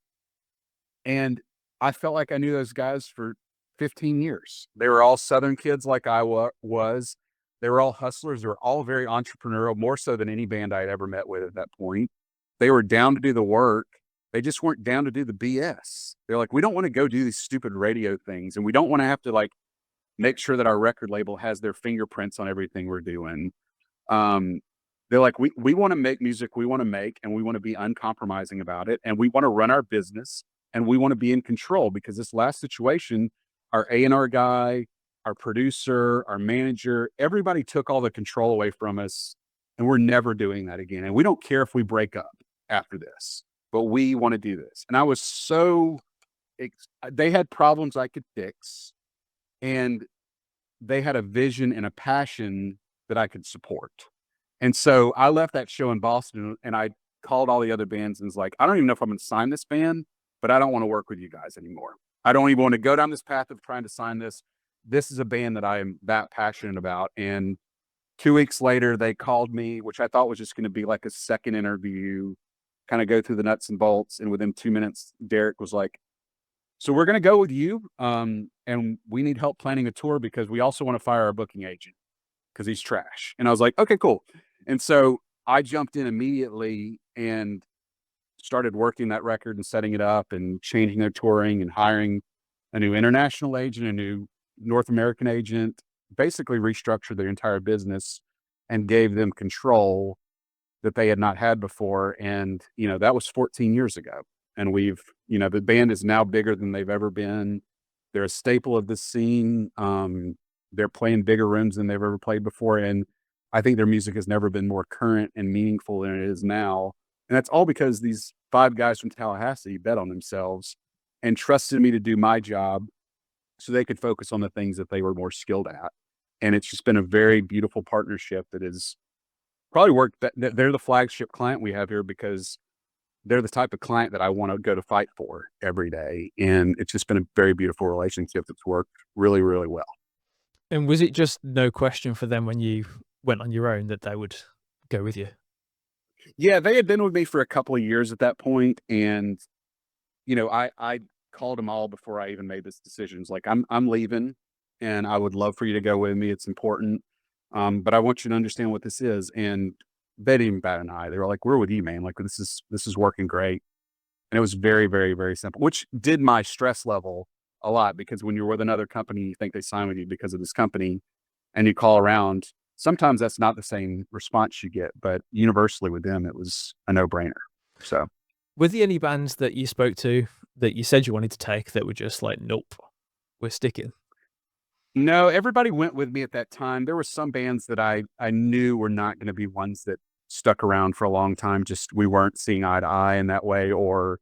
and I felt like I knew those guys for 15 years. They were all Southern kids like I was. They were all hustlers. They were all very entrepreneurial, more so than any band I had ever met with at that point. They were down to do the work. They just weren't down to do the BS. They're like, we don't want to go do these stupid radio things, and we don't want to have to make sure that our record label has their fingerprints on everything we're doing. They're like, we want to make music we want to make, and we want to be uncompromising about it, and we want to run our business, and we want to be in control, because this last situation, our A&R guy, our producer, our manager, everybody took all the control away from us, and we're never doing that again. And we don't care if we break up after this, but we want to do this. And I was they had problems I could fix, and they had a vision and a passion that I could support. And so I left that show in Boston, and I called all the other bands and was like, I don't even know if I'm going to sign this band, but I don't want to work with you guys anymore. I don't even want to go down this path of trying to sign this. This is a band that I am that passionate about. And 2 weeks later, they called me, which I thought was just going to be like a second interview, kind of go through the nuts and bolts. And within 2 minutes, Derek was like, so we're going to go with you. And we need help planning a tour because we also want to fire our booking agent because he's trash. And I was like, okay, cool. And so I jumped in immediately and started working that record and setting it up and changing their touring and hiring a new international agent, a new North American agent, basically restructured their entire business and gave them control that they had not had before. And, that was 14 years ago. And the band is now bigger than they've ever been. They're a staple of the scene. They're playing bigger rooms than they've ever played before. And I think their music has never been more current and meaningful than it is now. And that's all because these 5 guys from Tallahassee bet on themselves and trusted me to do my job so they could focus on the things that they were more skilled at. And it's just been a very beautiful partnership that has probably worked. They're the flagship client we have here because they're the type of client that I want to go to fight for every day. And it's just been a very beautiful relationship that's worked really, really well. And was it just no question for them when you went on your own that they would go with you? Yeah, they had been with me for a couple of years at that point. And, I called them all before I even made this decision. It's like, I'm leaving and I would love for you to go with me. It's important. But I want you to understand what this is. And they didn't even bat an eye. They were like, we're with you, man. Like, this is working great. And it was very, very, very simple, which did my stress level a lot because when you're with another company, you think they signed with you because of this company and you call around. Sometimes that's not the same response you get, but universally with them, it was a no-brainer. So, were there any bands that you spoke to that you said you wanted to take that were just like, nope, we're sticking? No, everybody went with me at that time. There were some bands that I knew were not going to be ones that stuck around for a long time. Just we weren't seeing eye to eye in that way, or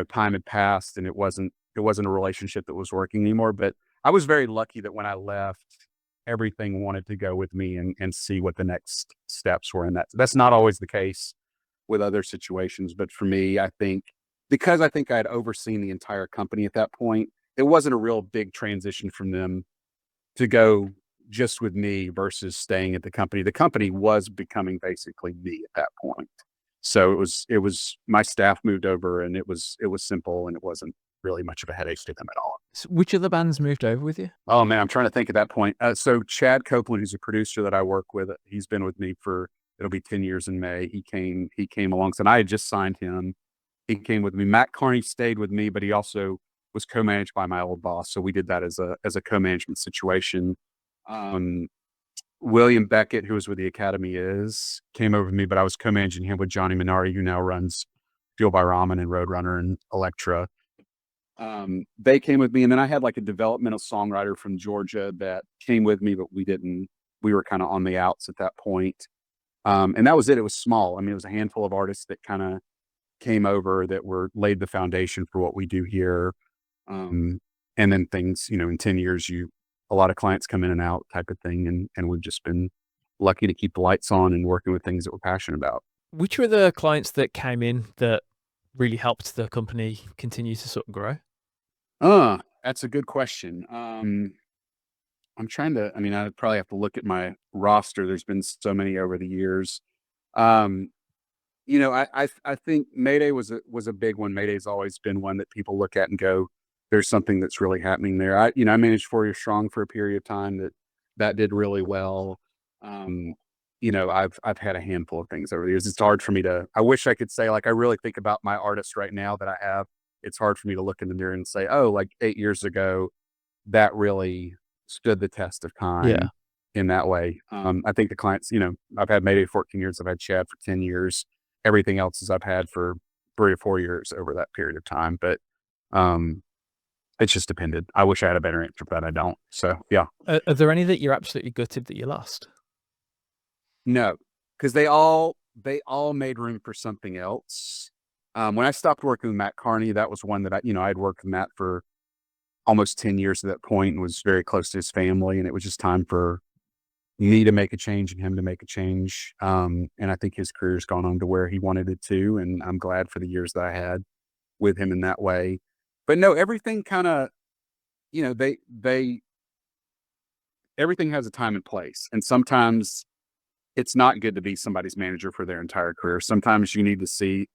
time had passed and it wasn't a relationship that was working anymore. But I was very lucky that when I left, everything wanted to go with me and see what the next steps were. And that's not always the case with other situations. But for me, I think because I think I had overseen the entire company at that point, it wasn't a real big transition from them to go just with me versus staying at the company. The company was becoming basically me at that point. So it was my staff moved over and it was simple and it wasn't really much of a headache to them at all. So which of the bands moved over with you? Oh man, I'm trying to think at that point. So Chad Copeland, who's a producer that I work with, he's been with me it'll be 10 years in May. He came along. So I had just signed him. He came with me. Matt Carney stayed with me, but he also was co-managed by my old boss. So we did that as a co-management situation. William Beckett, who was with the Academy, came over with me, but I was co-managing him with Johnny Minari, who now runs Fuel by Ramen and Roadrunner and Elektra. They came with me, and then I had like a developmental songwriter from Georgia that came with me, but we were kind of on the outs at that point. And that was it. It was small. I mean, it was a handful of artists that kind of came over that laid the foundation for what we do here. And then things, in 10 years, a lot of clients come in and out type of thing. And we've just been lucky to keep the lights on and working with things that we're passionate about. Which were the clients that came in that really helped the company continue to sort of grow? That's a good question. I'd probably have to look at my roster. There's been so many over the years. I think Mayday was a big one. Mayday's always been one that people look at and go, there's something that's really happening there. I managed 4 Years Strong for a period of time that did really well. I've had a handful of things over the years. It's hard for me I wish I could say, like, I really think about my artists right now that I have. It's hard for me to look in the mirror and say, oh, like 8 years ago, that really stood the test of time in that way. I think the clients, I've had Mayday 14 years. I've had Chad for 10 years. Everything else is I've had for 3 or 4 years over that period of time. But, it's just depended. I wish I had a better answer, but I don't. So, yeah. Are there any that you're absolutely gutted that you lost? No, because they all made room for something else. When I stopped working with Matt Carney, that was one that I'd worked with Matt for almost 10 years at that point and was very close to his family. And it was just time for me to make a change and him to make a change. And I think his career's gone on to where he wanted it to. And I'm glad for the years that I had with him in that way. But no, everything kind of, everything has a time and place. And sometimes it's not good to be somebody's manager for their entire career. Sometimes they need to see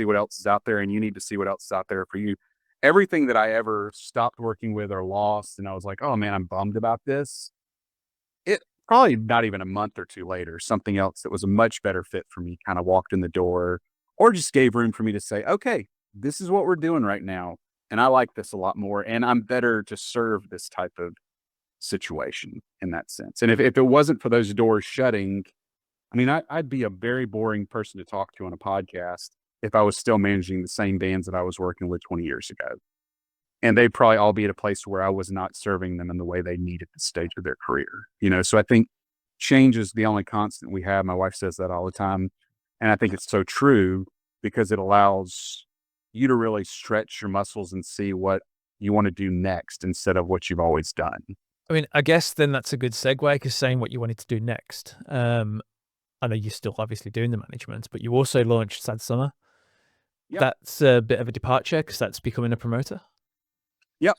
what else is out there, and you need to see what else is out there for you. Everything that I ever stopped working with or lost, and I was like, oh man, I'm bummed about this. It probably not even a month or two later, something else that was a much better fit for me kind of walked in the door, or just gave room for me to say, okay, this is what we're doing right now. And I like this a lot more. And I'm better to serve this type of situation in that sense. And if it wasn't for those doors shutting, I mean, I'd be a very boring person to talk to on a podcast if I was still managing the same bands that I was working with 20 years ago. And they'd probably all be at a place where I was not serving them in the way they needed at the stage of their career. So I think change is the only constant we have. My wife says that all the time. And I think it's so true because it allows you to really stretch your muscles and see what you want to do next instead of what you've always done. I mean, I guess then that's a good segue, because saying what you wanted to do next. I know you're still obviously doing the management, but you also launched Sad Summer. Yep. That's a bit of a departure because that's becoming a promoter. Yep.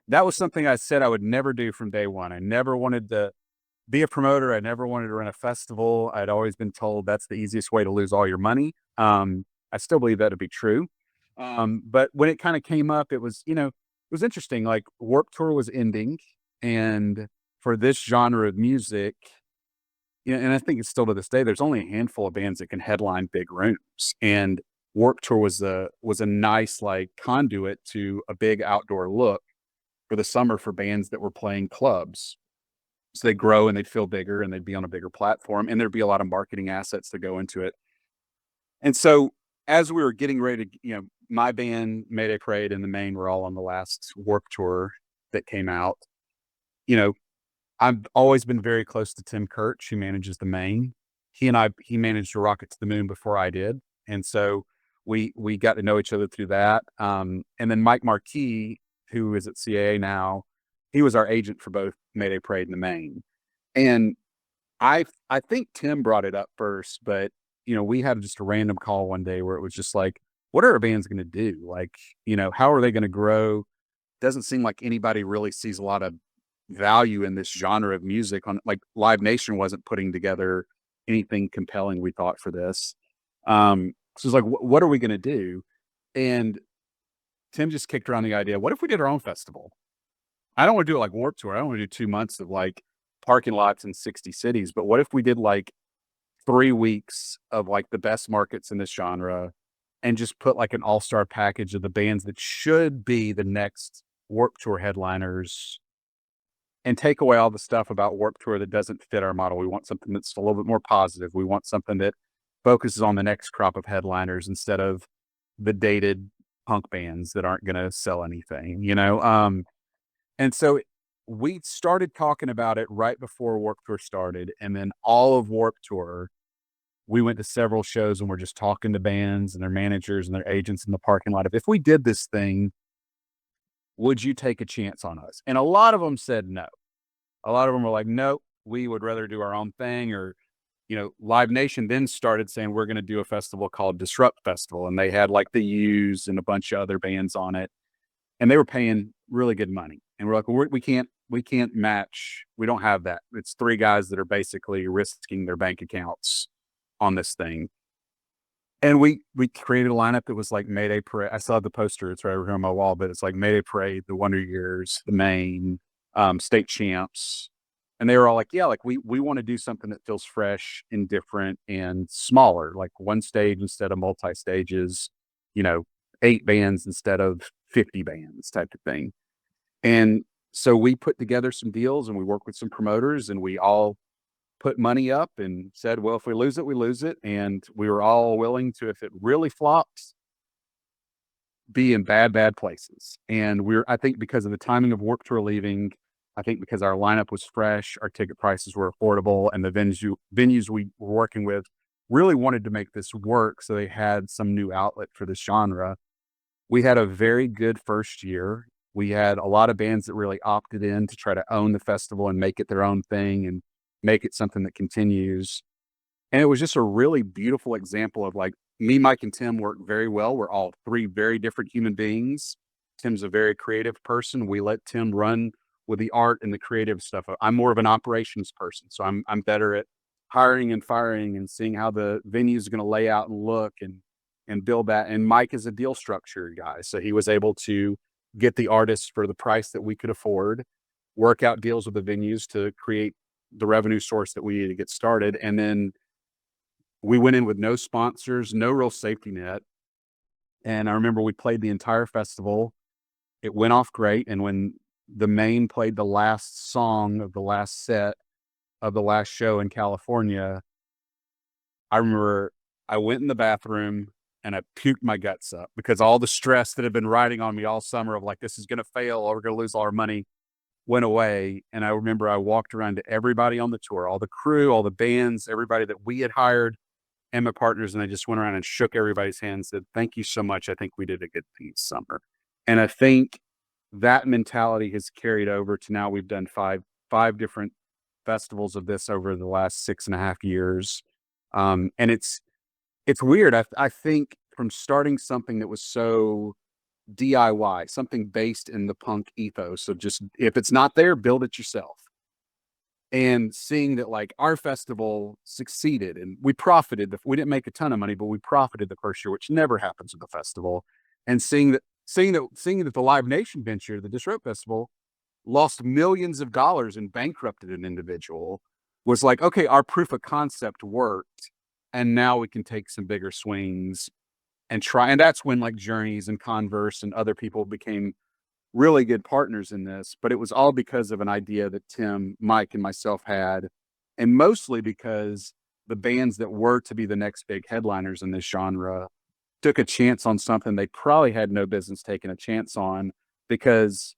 That was something I said I would never do from day one. I never wanted to be a promoter. I never wanted to run a festival. I'd always been told that's the easiest way to lose all your money. I still believe that to be true. But when it kind of came up, it was interesting. Like Warped Tour was ending, and for this genre of music, and I think it's still to this day, there's only a handful of bands that can headline big rooms. And Warped Tour was a nice like conduit to a big outdoor look for the summer for bands that were playing clubs. So they grow and they'd feel bigger and they'd be on a bigger platform, and there'd be a lot of marketing assets to go into it. And so as we were getting ready to, my band, Mayday Parade and the Main were all on the last Warped Tour that came out. I've always been very close to Tim Kirch, who manages the Main. He managed a Rocket to the Moon before I did. And so we got to know each other through that. And then Mike Marquis, who is at CAA now, he was our agent for both Mayday Parade and the Main. And I think Tim brought it up first, but we had just a random call one day where it was just like, what are our bands going to do? Like, how are they going to grow? Doesn't seem like anybody really sees a lot of value in this genre of music. On like Live Nation wasn't putting together anything compelling, we thought, for this. So it's like, what are we going to do? And Tim just kicked around the idea, what if we did our own festival? I don't want to do it like Warped Tour. I don't want to do 2 months of like parking lots in 60 cities, but what if we did like 3 weeks of like the best markets in this genre and just put like an all-star package of the bands that should be the next Warped Tour headliners, and take away all the stuff about Warped Tour that doesn't fit our model. We want something that's a little bit more positive. We want something that focuses on the next crop of headliners instead of the dated punk bands that aren't going to sell anything, And so we started talking about it right before Warped Tour started. And then all of Warped Tour, we went to several shows and we're just talking to bands and their managers and their agents in the parking lot of, if we did this thing, would you take a chance on us? And a lot of them said no. A lot of them were like, no, we would rather do our own thing. Or, Live Nation then started saying, we're going to do a festival called Disrupt Festival. And they had like the Used and a bunch of other bands on it. And they were paying really good money. And we're like, well, we can't match. We don't have that. It's 3 guys that are basically risking their bank accounts on this thing. And we created a lineup that was like Mayday Parade. I saw the poster. It's right over here on my wall, but it's like Mayday Parade, the Wonder Years, the Main, State Champs. And they were all like, yeah, like we want to do something that feels fresh and different and smaller, like one stage instead of multi-stages, 8 bands instead of 50 bands type of thing. And so we put together some deals and we worked with some promoters and we all put money up and said, well, if we lose it, we lose it. And we were all willing to, if it really flops, be in bad places. And I think because of the timing of Warped Tour leaving, I think because our lineup was fresh, our ticket prices were affordable, and the venues we were working with really wanted to make this work. So they had some new outlet for this genre. We had a very good first year. We had a lot of bands that really opted in to try to own the festival and make it their own thing and make it something that continues. And it was just a really beautiful example of like me, Mike, and Tim work very well. We're all 3 very different human beings. Tim's a very creative person. We let Tim run with the art and the creative stuff. I'm more of an operations person. So I'm better at hiring and firing and seeing how the venue is going to lay out and look and build that. And Mike is a deal structure guy, so he was able to get the artists for the price that we could afford, work out deals with the venues to create the revenue source that we needed to get started. And then we went in with no sponsors, no real safety net. And I remember we played the entire festival. It went off great. And when the main played the last song of the last set of the last show in California, I remember I went in the bathroom and I puked my guts up because all the stress that had been riding on me all summer of like, this is going to fail or we're going to lose all our money went away. And I remember I walked around to everybody on the tour, all the crew, all the bands, everybody that we had hired and my partners. And I just went around and shook everybody's hand and said, thank you so much. I think we did a good thing this summer. And I think that mentality has carried over to now we've done five different festivals of this over the last 6.5 years. And it's weird. I think from starting something that was so DIY, something based in the punk ethos. So just, if it's not there, build it yourself. And seeing that like our festival succeeded and we profited, we didn't make a ton of money, but we profited the first year, which never happens with the festival. And seeing that the Live Nation venture, the Disrupt Festival, lost millions of dollars and bankrupted an individual was like, okay, our proof of concept worked. And now we can take some bigger swings and try. And that's when like Journeys and Converse and other people became really good partners in this. But it was all because of an idea that Tim, Mike, and myself had. And mostly because the bands that were to be the next big headliners in this genre took a chance on something they probably had no business taking a chance on, because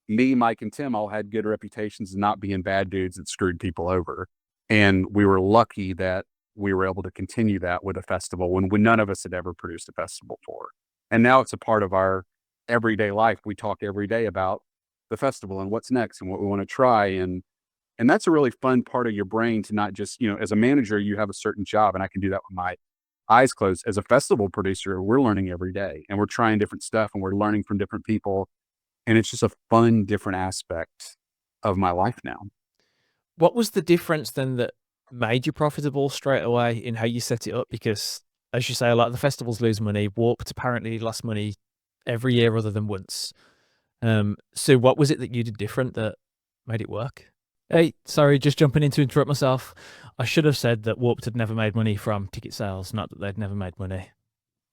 me, Mike, and Tim all had good reputations of not being bad dudes that screwed people over. And we were lucky that we were able to continue that with a festival when none of us had ever produced a festival before. And now it's a part of our everyday life. We talk every day about the festival and what's next and what we want to try. And that's a really fun part of your brain to not just, as a manager, you have a certain job, and I can do that with my eyes closed. As a festival producer, we're learning every day and we're trying different stuff and we're learning from different people. And it's just a fun, different aspect of my life now. What was the difference then that made you profitable straight away in how you set it up? Because as you say, a lot of the festivals lose money. Warped apparently lost money every year other than once. So what was it that you did different that made it work? Hey, sorry, just jumping in to interrupt myself. I should have said that Warped had never made money from ticket sales, not that they'd never made money.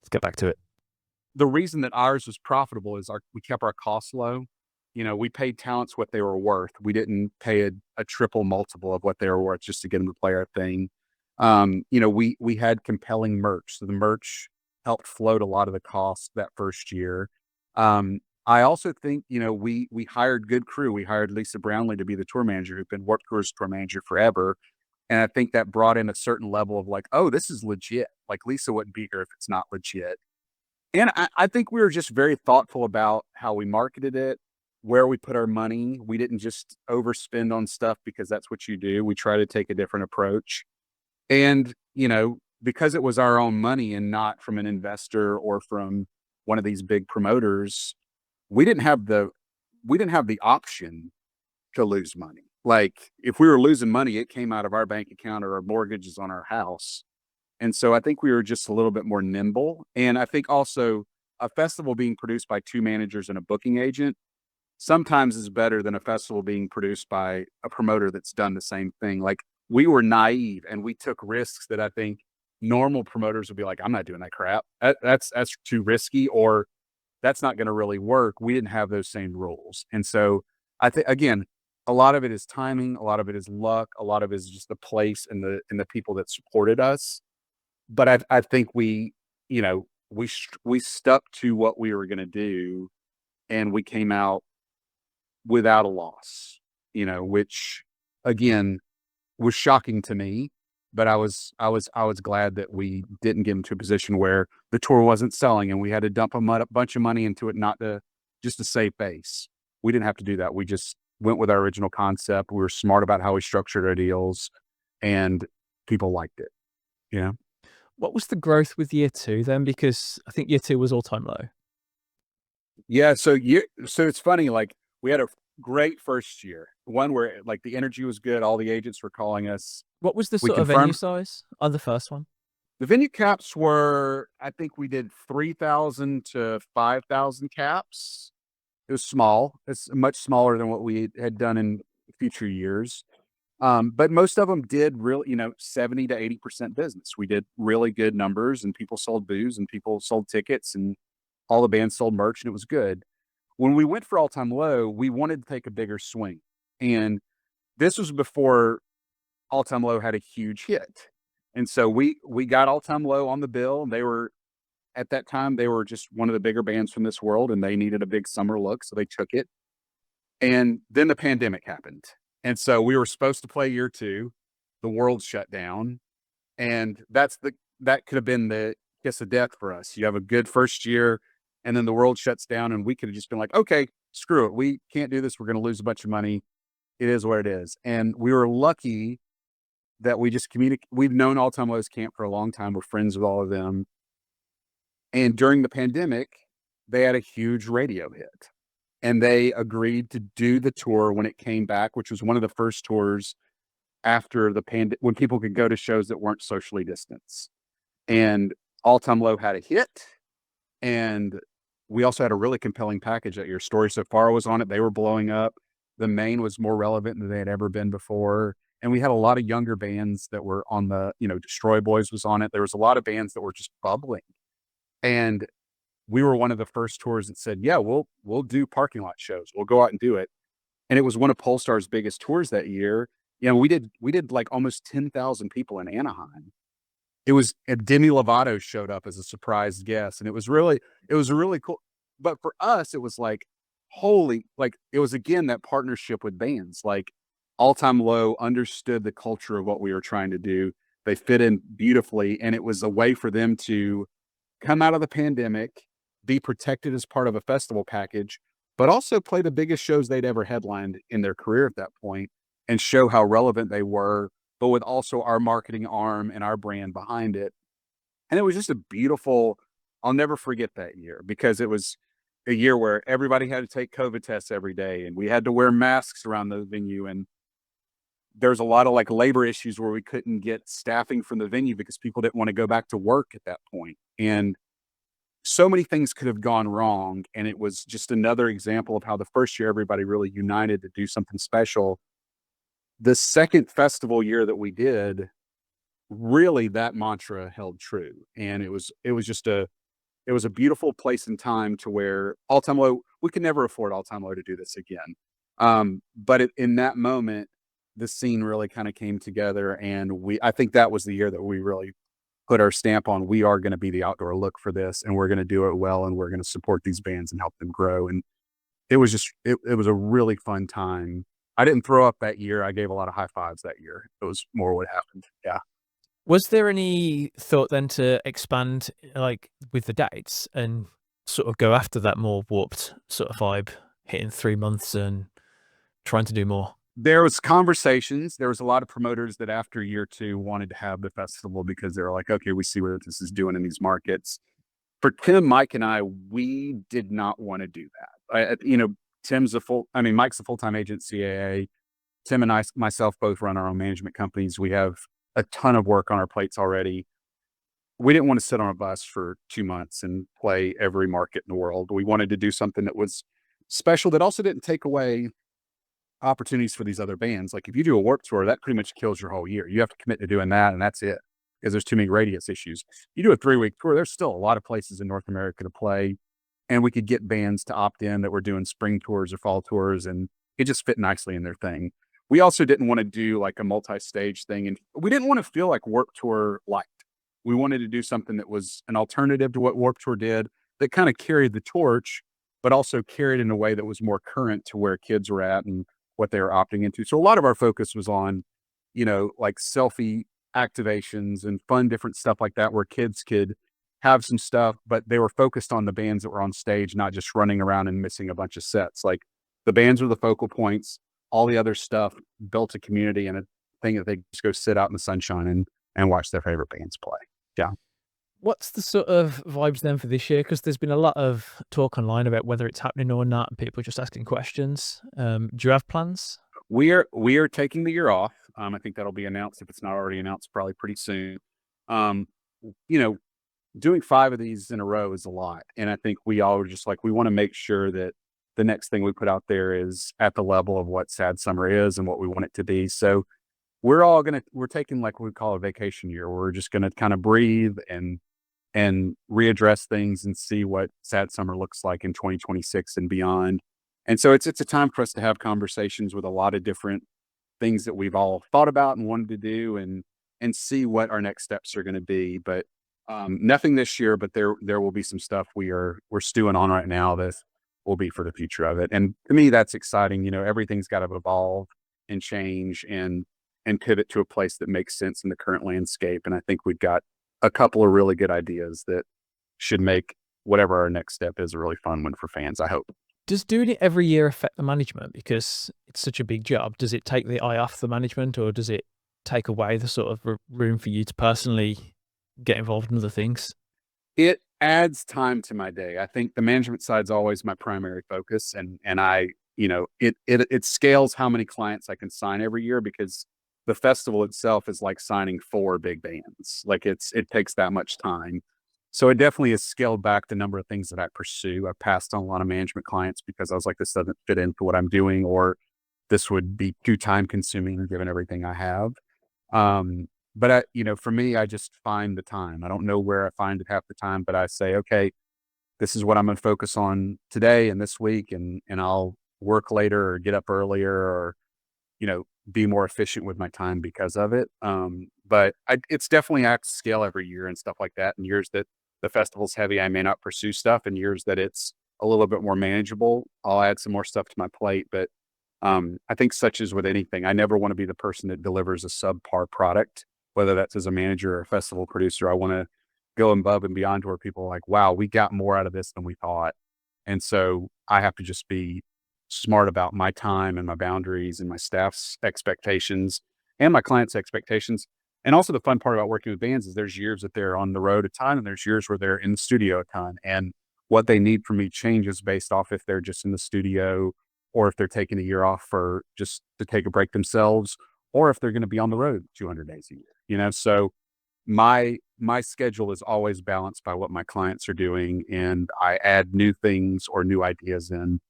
Let's get back to it. The reason that ours was profitable is we kept our costs low. We paid talents what they were worth. We didn't pay a triple multiple of what they were worth just to get them to play our thing. We had compelling merch. So the merch helped float a lot of the costs that first year. I also think, we hired good crew. We hired Lisa Brownlee to be the tour manager, who'd been Warped Tour's tour manager forever. And I think that brought in a certain level of like, oh, this is legit. Like Lisa wouldn't be here if it's not legit. And I think we were just very thoughtful about how we marketed it, where we put our money. We didn't just overspend on stuff because that's what you do. We try to take a different approach. And, because it was our own money and not from an investor or from one of these big promoters, we didn't have the option to lose money. Like if we were losing money, it came out of our bank account or our mortgages on our house. And so I think we were just a little bit more nimble. And I think also a festival being produced by two managers and a booking agent sometimes is better than a festival being produced by a promoter that's done the same thing. Like we were naive and we took risks that I think normal promoters would be like, I'm not doing that crap. That's too risky, or that's not going to really work. We didn't have those same rules. And so I think, again, a lot of it is timing. A lot of it is luck. A lot of it is just the place and the people that supported us. But I think we stuck to what we were going to do, and we came out without a loss, which again was shocking to me. But I was glad that we didn't get into a position where the tour wasn't selling and we had to dump a bunch of money into it, just to save face. We didn't have to do that. We just went with our original concept. We were smart about how we structured our deals, and people liked it. What was the growth with year two then? Because I think year two was all-time low. Yeah. So it's funny, like we had a great first year, one where like the energy was good. All the agents were calling us. What was the We sort of venue confirmed size on the first one? the venue caps were, I think we did 3,000 to 5,000 caps. It was small. It's much smaller than what we had done in future years. But most of them did really, 70 to 80% business. We did really good numbers, and people sold booze and people sold tickets, and all the bands sold merch, and it was good. When we went for All Time Low, we wanted to take a bigger swing. And this was before All Time Low had a huge hit. And so we got All Time Low on the bill, and at that time, they were just one of the bigger bands from this world, and they needed a big summer look, so they took it. And then the pandemic happened. And so we were supposed to play year 2. The world shut down. And that could have been the kiss of death for us. You have a good first year, and then the world shuts down, and we could have just been like, okay, screw it. We can't do this. We're going to lose a bunch of money. It is what it is. And we were lucky that we just we've known All Time Low's camp for a long time. We're friends with all of them. And during the pandemic, they had a huge radio hit, and they agreed to do the tour when it came back, which was one of the first tours after the when people could go to shows that weren't socially distanced. And All Time Low had a hit, and we also had a really compelling package that year. Story So Far was on it. They were blowing up. The Main was more relevant than they had ever been before. And we had a lot of younger bands that were on the, Destroy Boys was on it. There was a lot of bands that were just bubbling. And we were one of the first tours that said, yeah, we'll do parking lot shows. We'll go out and do it. And it was one of Polestar's biggest tours that year. We did like almost 10,000 people in Anaheim. It was Demi Lovato showed up as a surprise guest, and it was really cool. But for us, it was like, it was again that partnership with bands. Like All Time Low understood the culture of what we were trying to do. They fit in beautifully, and it was a way for them to come out of the pandemic, be protected as part of a festival package, but also play the biggest shows they'd ever headlined in their career at that point, and show how relevant they were, but with also our marketing arm and our brand behind it. And it was just I'll never forget that year, because it was a year where everybody had to take COVID tests every day, and we had to wear masks around the venue. And there's a lot of like labor issues where we couldn't get staffing from the venue because people didn't want to go back to work at that point. And so many things could have gone wrong. And it was just another example of how the first year everybody really united to do something special. The second festival year that we did, really that mantra held true. And it was a beautiful place and time to where All Time Low, we could never afford All Time Low to do this again. But in that moment, the scene really kind of came together, and I think that was the year that we really put our stamp on, we are going to be the outdoor look for this, and we're going to do it well, and we're going to support these bands and help them grow. And it was a really fun time. I didn't throw up that year. I gave a lot of high fives that year. It was more what happened. Yeah. Was there any thought then to expand, like with the dates, and sort of go after that more warped sort of vibe, hitting 3 months and trying to do more? There was conversations. There was a lot of promoters that after year 2 wanted to have the festival because they were like, okay, we see what this is doing in these markets. For Tim, Mike, and I, we did not want to do that. Mike's a full-time agent, CAA. Tim and myself both run our own management companies. We have a ton of work on our plates already. We didn't want to sit on a bus for 2 months and play every market in the world. We wanted to do something that was special, that also didn't take away opportunities for these other bands. Like if you do a Warped Tour, that pretty much kills your whole year. You have to commit to doing that, and that's it, because there's too many radius issues. You do a 3-week tour, there's still a lot of places in North America to play, and we could get bands to opt in that were doing spring tours or fall tours, and it just fit nicely in their thing. We also didn't want to do like a multi-stage thing, and we didn't want to feel like Warped Tour liked. We wanted to do something that was an alternative to what Warped Tour did, that kind of carried the torch, but also carried in a way that was more current to where kids were at and what they were opting into. So a lot of our focus was on, like selfie activations and fun, different stuff like that, where kids could have some stuff, but they were focused on the bands that were on stage, not just running around and missing a bunch of sets. Like the bands were the focal points. All the other stuff built a community and a thing that they just go sit out in the sunshine and watch their favorite bands play. Yeah. What's the sort of vibes then for this year? Because there's been a lot of talk online about whether it's happening or not, and people just asking questions. Do you have plans? We are taking the year off. I think that'll be announced, if it's not already announced, probably pretty soon. Um, you know, doing 5 of these in a row is a lot. And I think we all are just like, we want to make sure that the next thing we put out there is at the level of what Sad Summer is and what we want it to be. So we're taking like what we call a vacation year. We're just going to kind of breathe and readdress things and see what Sad Summer looks like in 2026 and beyond. And so it's a time for us to have conversations with a lot of different things that we've all thought about and wanted to do, and see what our next steps are going to be. But nothing this year, but there will be some stuff we're stewing on right now that will be for the future of it. And to me, that's exciting. Everything's got to evolve and change and pivot to a place that makes sense in the current landscape. And I think we've got a couple of really good ideas that should make whatever our next step is a really fun one for fans, I hope. Does doing it every year affect the management because it's such a big job? Does it take the eye off the management, or does it take away the sort of room for you to personally get involved in other things? It adds time to my day. I think the management side's always my primary focus, and I, it scales how many clients I can sign every year, because the festival itself is like signing 4 big bands. Like it takes that much time. So it definitely has scaled back the number of things that I pursue. I've passed on a lot of management clients because I was like, this doesn't fit into what I'm doing, or this would be too time consuming given everything I have. But for me, I just find the time. I don't know where I find it half the time, but I say, okay, this is what I'm going to focus on today and this week, and I'll work later or get up earlier, or be more efficient with my time because of it. But it's definitely at scale every year and stuff like that. And years that the festival's heavy, I may not pursue stuff. And years that it's a little bit more manageable, I'll add some more stuff to my plate. But I think, such as with anything, I never want to be the person that delivers a subpar product, whether that's as a manager or a festival producer. I want to go above and beyond to where people are like, wow, we got more out of this than we thought. And so I have to just be smart about my time and my boundaries and my staff's expectations and my clients' expectations. And also, the fun part about working with bands is there's years that they're on the road a ton, and there's years where they're in the studio a ton. And what they need from me changes based off if they're just in the studio, or if they're taking a year off for just to take a break themselves, or if they're going to be on the road 200 days a year. So my schedule is always balanced by what my clients are doing, and I add new things or new ideas in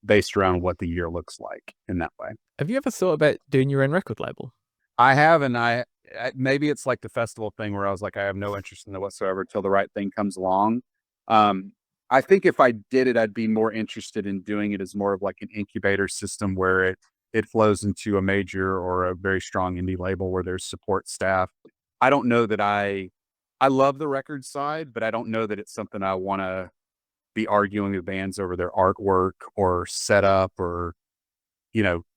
based around what the year looks like in that way. Have you ever thought about doing your own record label? I have, and I maybe it's like the festival thing where I was like, I have no interest in it whatsoever till the right thing comes along. I think if I did it, I'd be more interested in doing it as more of like an incubator system where it flows into a major or a very strong indie label where there's support staff. I don't know that I love the record side, but I don't know that it's something I want to be arguing with bands over their artwork or setup or,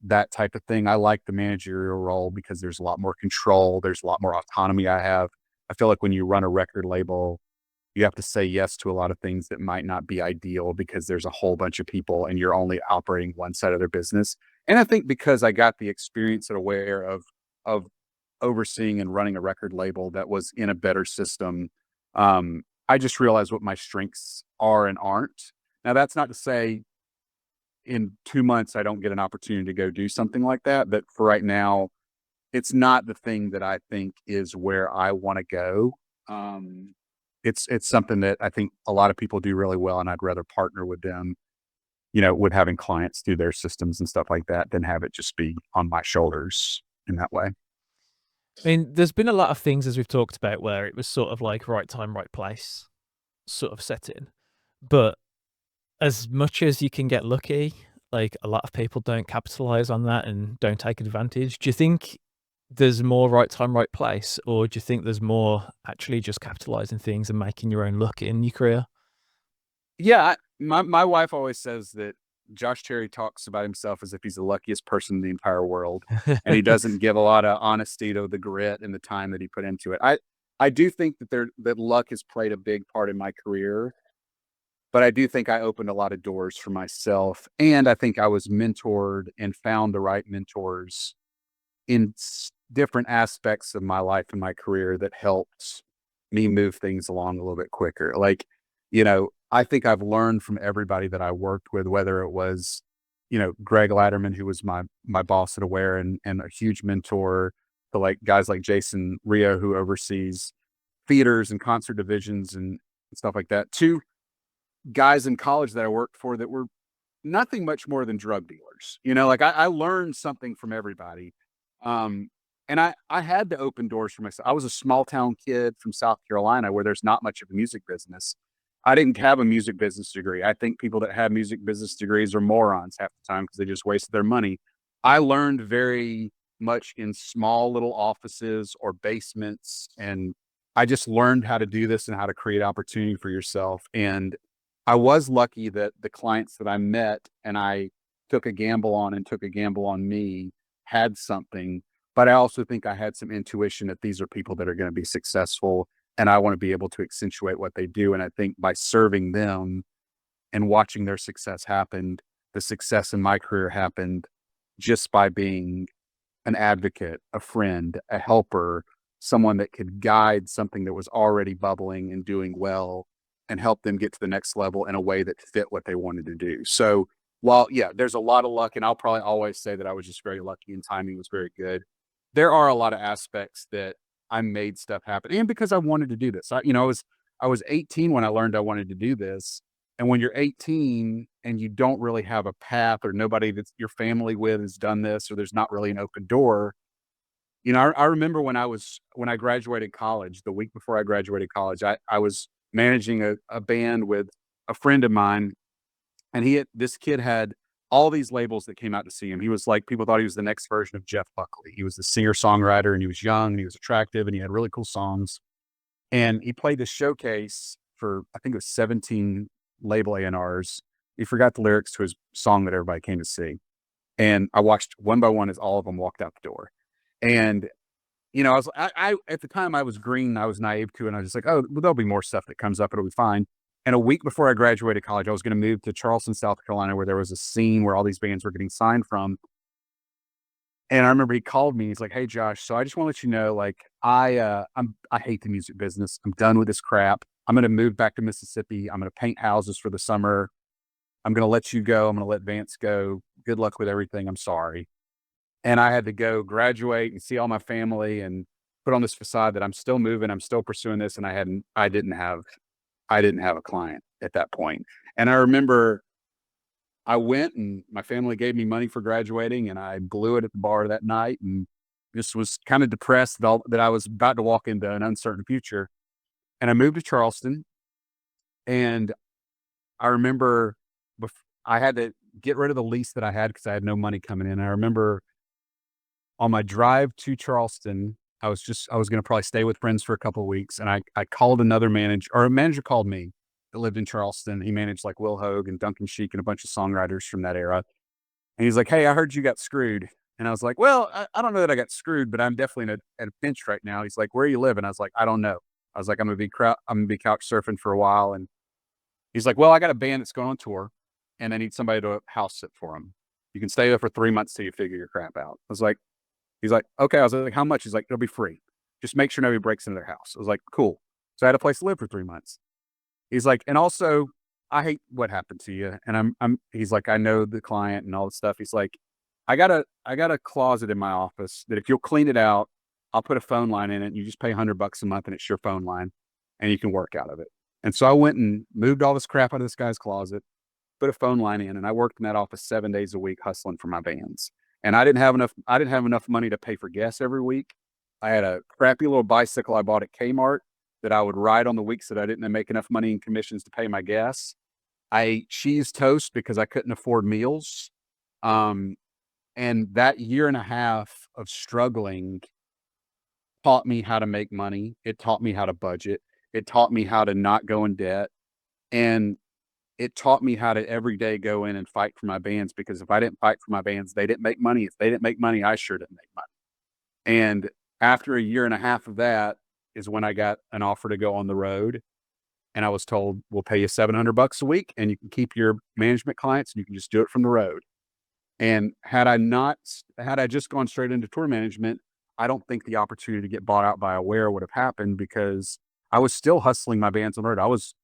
that type of thing. I like the managerial role because there's a lot more control. There's a lot more autonomy I have. I feel like when you run a record label, you have to say yes to a lot of things that might not be ideal because there's a whole bunch of people and you're only operating one side of their business. And I think because I got the experience and aware of overseeing and running a record label that was in a better system, I just realized what my strengths are and aren't. Now, that's not to say in 2 months I don't get an opportunity to go do something like that, but for right now, it's not the thing that I think is where I want to go. It's something that I think a lot of people do really well, and I'd rather partner with them, with having clients through their systems and stuff like that than have it just be on my shoulders in that way. I mean, there's been a lot of things, as we've talked about, where it was sort of like right time, right place sort of setting. But as much as you can get lucky, like a lot of people don't capitalize on that and don't take advantage. Do you think there's more right time, right place, or do you think there's more actually just capitalizing things and making your own luck in your career? Yeah, my wife always says that Josh Terry talks about himself as if he's the luckiest person in the entire world, and he doesn't give a lot of honesty to the grit and the time that he put into it. I do think that luck has played a big part in my career, but I do think I opened a lot of doors for myself, and I think I was mentored and found the right mentors in different aspects of my life and my career that helped me move things along a little bit quicker. Like, I think I've learned from everybody that I worked with, whether it was, Greg Latterman, who was my boss at Aware and a huge mentor to like guys like Jason Rio, who oversees theaters and concert divisions and stuff like that, to guys in college that I worked for that were nothing much more than drug dealers. Like I learned something from everybody. And I had to open doors for myself. I was a small town kid from South Carolina where there's not much of a music business. I didn't have a music business degree. I think people that have music business degrees are morons half the time because they just wasted their money. I learned very much in small little offices or basements, and I just learned how to do this and how to create opportunity for yourself. And I was lucky that the clients that I met and I took a gamble on and took a gamble on me had something, but I also think I had some intuition that these are people that are going to be successful and I want to be able to accentuate what they do. And I think by serving them and watching their success happen, the success in my career happened just by being an advocate, a friend, a helper, someone that could guide something that was already bubbling and doing well and help them get to the next level in a way that fit what they wanted to do. So while, there's a lot of luck, and I'll probably always say that I was just very lucky and timing was very good, there are a lot of aspects that I made stuff happen. And because I wanted to do this, I was 18 when I learned I wanted to do this. And when you're 18 and you don't really have a path or nobody that your family with has done this, or there's not really an open door, I remember when I graduated college, the week before I graduated college, I was managing a band with a friend of mine, and this kid had all these labels that came out to see him. He was like, people thought he was the next version of Jeff Buckley. He was the singer-songwriter, and he was young, and he was attractive, and he had really cool songs. And he played this showcase for, I think it was 17 label A&Rs. He forgot the lyrics to his song that everybody came to see. And I watched one by one as all of them walked out the door. And, I at the time I was green, I was naive to it. And I was just like, oh, well, there'll be more stuff that comes up. It'll be fine. And a week before I graduated college, I was going to move to Charleston, South Carolina, where there was a scene where all these bands were getting signed from. And I remember he called me. He's like, "Hey, Josh, so I just want to let you know, like, I hate the music business. I'm done with this crap. I'm going to move back to Mississippi. I'm going to paint houses for the summer. I'm going to let you go. I'm going to let Vance go. Good luck with everything. I'm sorry." And I had to go graduate and see all my family and put on this facade that I'm still moving. I'm still pursuing this. And I didn't have a client at that point. And I remember I went and my family gave me money for graduating, and I blew it at the bar that night and just was kind of depressed that I was about to walk into an uncertain future. And I moved to Charleston, and I remember I had to get rid of the lease that I had because I had no money coming in. I remember on my drive to Charleston, I was going to probably stay with friends for a couple of weeks. And I called another manager, or a manager called me that lived in Charleston. He managed like Will Hogue and Duncan Sheik and a bunch of songwriters from that era. And he's like, "Hey, I heard you got screwed." And I was like, "Well, I don't know that I got screwed, but I'm definitely at a pinch right now." He's like, "Where you live?" And I was like, "I don't know." I was like, I'm going to be couch surfing for a while. And he's like, "Well, I got a band that's going on tour and I need somebody to house sit for them. You can stay there for 3 months till you figure your crap out." He's like, "Okay." I was like, "How much?" He's like, "It'll be free. Just make sure nobody breaks into their house." I was like, "Cool." So I had a place to live for 3 months. He's like, "And also, I hate what happened to you." And he's like, "I know the client and all this stuff." He's like, I got a closet in my office that if you'll clean it out, I'll put a phone line in it, and you just pay $100 a month and it's your phone line and you can work out of it." And so I went and moved all this crap out of this guy's closet, put a phone line in, and I worked in that office 7 days a week hustling for my bands. And I didn't have enough money to pay for gas every week. I had a crappy little bicycle I bought at Kmart that I would ride on the weeks that I didn't make enough money in commissions to pay my gas. I ate cheese toast because I couldn't afford meals. And that year and a half of struggling taught me how to make money. It taught me how to budget. It taught me how to not go in debt. And it taught me how to every day go in and fight for my bands, because if I didn't fight for my bands, they didn't make money. If they didn't make money, I sure didn't make money. And after a year and a half of that is when I got an offer to go on the road. And I was told, "We'll pay you $700 a week and you can keep your management clients and you can just do it from the road." And had I just gone straight into tour management, I don't think the opportunity to get bought out by Aware would have happened, because I was still hustling my bands on the road. I was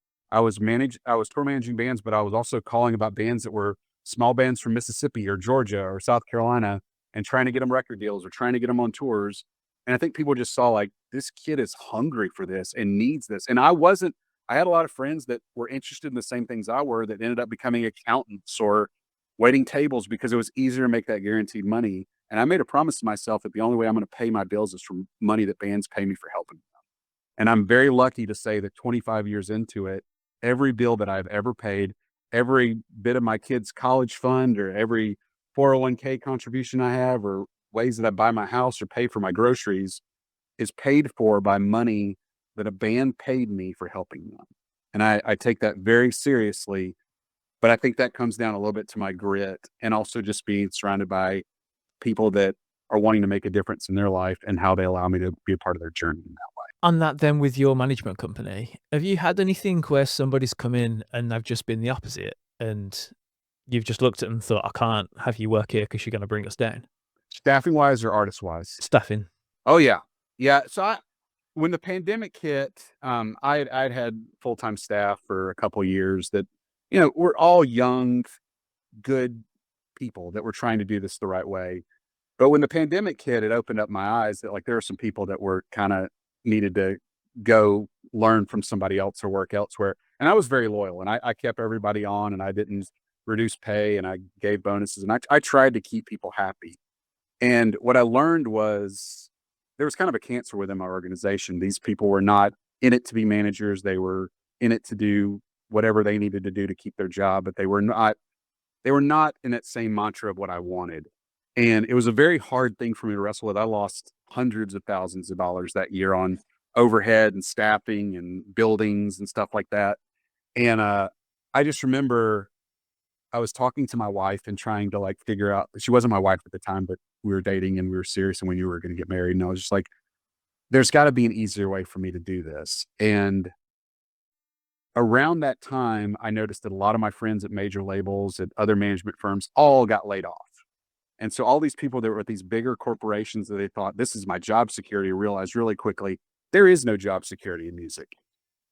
tour managing bands, but I was also calling about bands that were small bands from Mississippi or Georgia or South Carolina and trying to get them record deals or trying to get them on tours. And I think people just saw like, this kid is hungry for this and needs this. And I had a lot of friends that were interested in the same things I were that ended up becoming accountants or waiting tables because it was easier to make that guaranteed money. And I made a promise to myself that the only way I'm going to pay my bills is from money that bands pay me for helping them. And I'm very lucky to say that 25 years into it, every bill that I've ever paid, every bit of my kids' college fund or every 401k contribution I have or ways that I buy my house or pay for my groceries is paid for by money that a band paid me for helping them. And I take that very seriously, but I think that comes down a little bit to my grit and also just being surrounded by people that are wanting to make a difference in their life and how they allow me to be a part of their journey in that way. On that then, with your management company, have you had anything where somebody's come in and they've just been the opposite and you've just looked at them and thought, I can't have you work here because you're going to bring us down? Staffing wise or artist wise? Staffing. Oh yeah. Yeah. So when the pandemic hit, I'd had full-time staff for a couple of years that, we're all young, good people that were trying to do this the right way. But when the pandemic hit, it opened up my eyes that like, there are some people that were kind of needed to go learn from somebody else or work elsewhere. And I was very loyal and I kept everybody on and I didn't reduce pay and I gave bonuses and I tried to keep people happy. And what I learned was there was kind of a cancer within my organization. These people were not in it to be managers. They were in it to do whatever they needed to do to keep their job, but they were not in that same mantra of what I wanted. And it was a very hard thing for me to wrestle with. I lost hundreds of thousands of dollars that year on overhead and staffing and buildings and stuff like that. And I just remember I was talking to my wife and trying to like figure out, she wasn't my wife at the time, but we were dating and we were serious and we knew we were going to get married. And I was just like, there's got to be an easier way for me to do this. And around that time, I noticed that a lot of my friends at major labels, at other management firms, all got laid off. And so all these people that were at these bigger corporations that they thought, this is my job security, realized really quickly, there is no job security in music.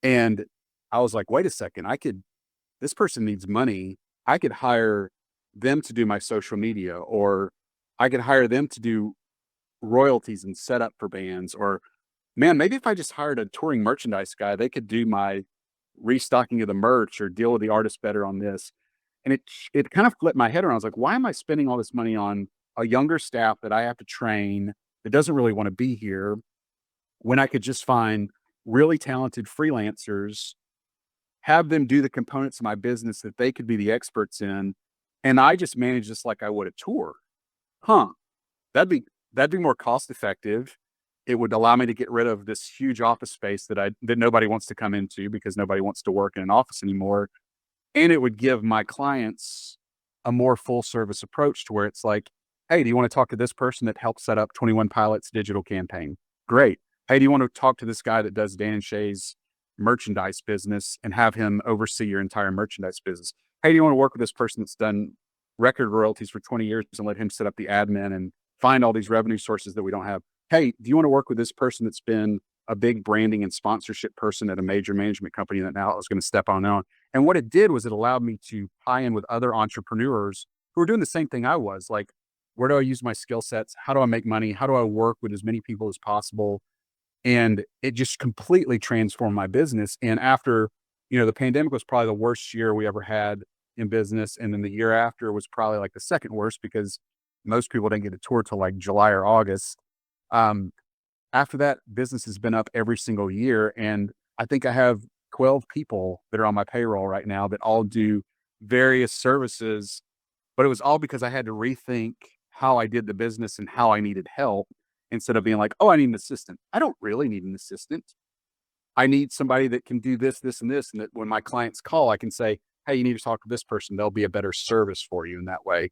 And I was like, wait a second, this person needs money. I could hire them to do my social media, or I could hire them to do royalties and set up for bands, or man, maybe if I just hired a touring merchandise guy, they could do my restocking of the merch or deal with the artist better on this. And it kind of flipped my head around. I was like, why am I spending all this money on a younger staff that I have to train that doesn't really want to be here when I could just find really talented freelancers, have them do the components of my business that they could be the experts in, and I just manage this like I would a tour? That'd be more cost effective. It would allow me to get rid of this huge office space that nobody wants to come into because nobody wants to work in an office anymore. And it would give my clients a more full service approach to where it's like, hey, do you want to talk to this person that helped set up 21 Pilots digital campaign? Great. Hey, do you want to talk to this guy that does Dan Shay's merchandise business and have him oversee your entire merchandise business? Hey, do you want to work with this person that's done record royalties for 20 years and let him set up the admin and find all these revenue sources that we don't have? Hey, do you want to work with this person that's been a big branding and sponsorship person at a major management company that now is going to step on their own? And what it did was it allowed me to tie in with other entrepreneurs who were doing the same thing I was. Like, where do I use my skill sets? How do I make money? How do I work with as many people as possible? And it just completely transformed my business. And after, the pandemic was probably the worst year we ever had in business. And then the year after was probably like the second worst because most people didn't get a tour till like July or August. After that, business has been up every single year. And I think I have 12 people that are on my payroll right now that all do various services, but it was all because I had to rethink how I did the business and how I needed help instead of being like, oh, I need an assistant. I don't really need an assistant. I need somebody that can do this, this, and this. And that when my clients call, I can say, hey, you need to talk to this person. They'll be a better service for you in that way.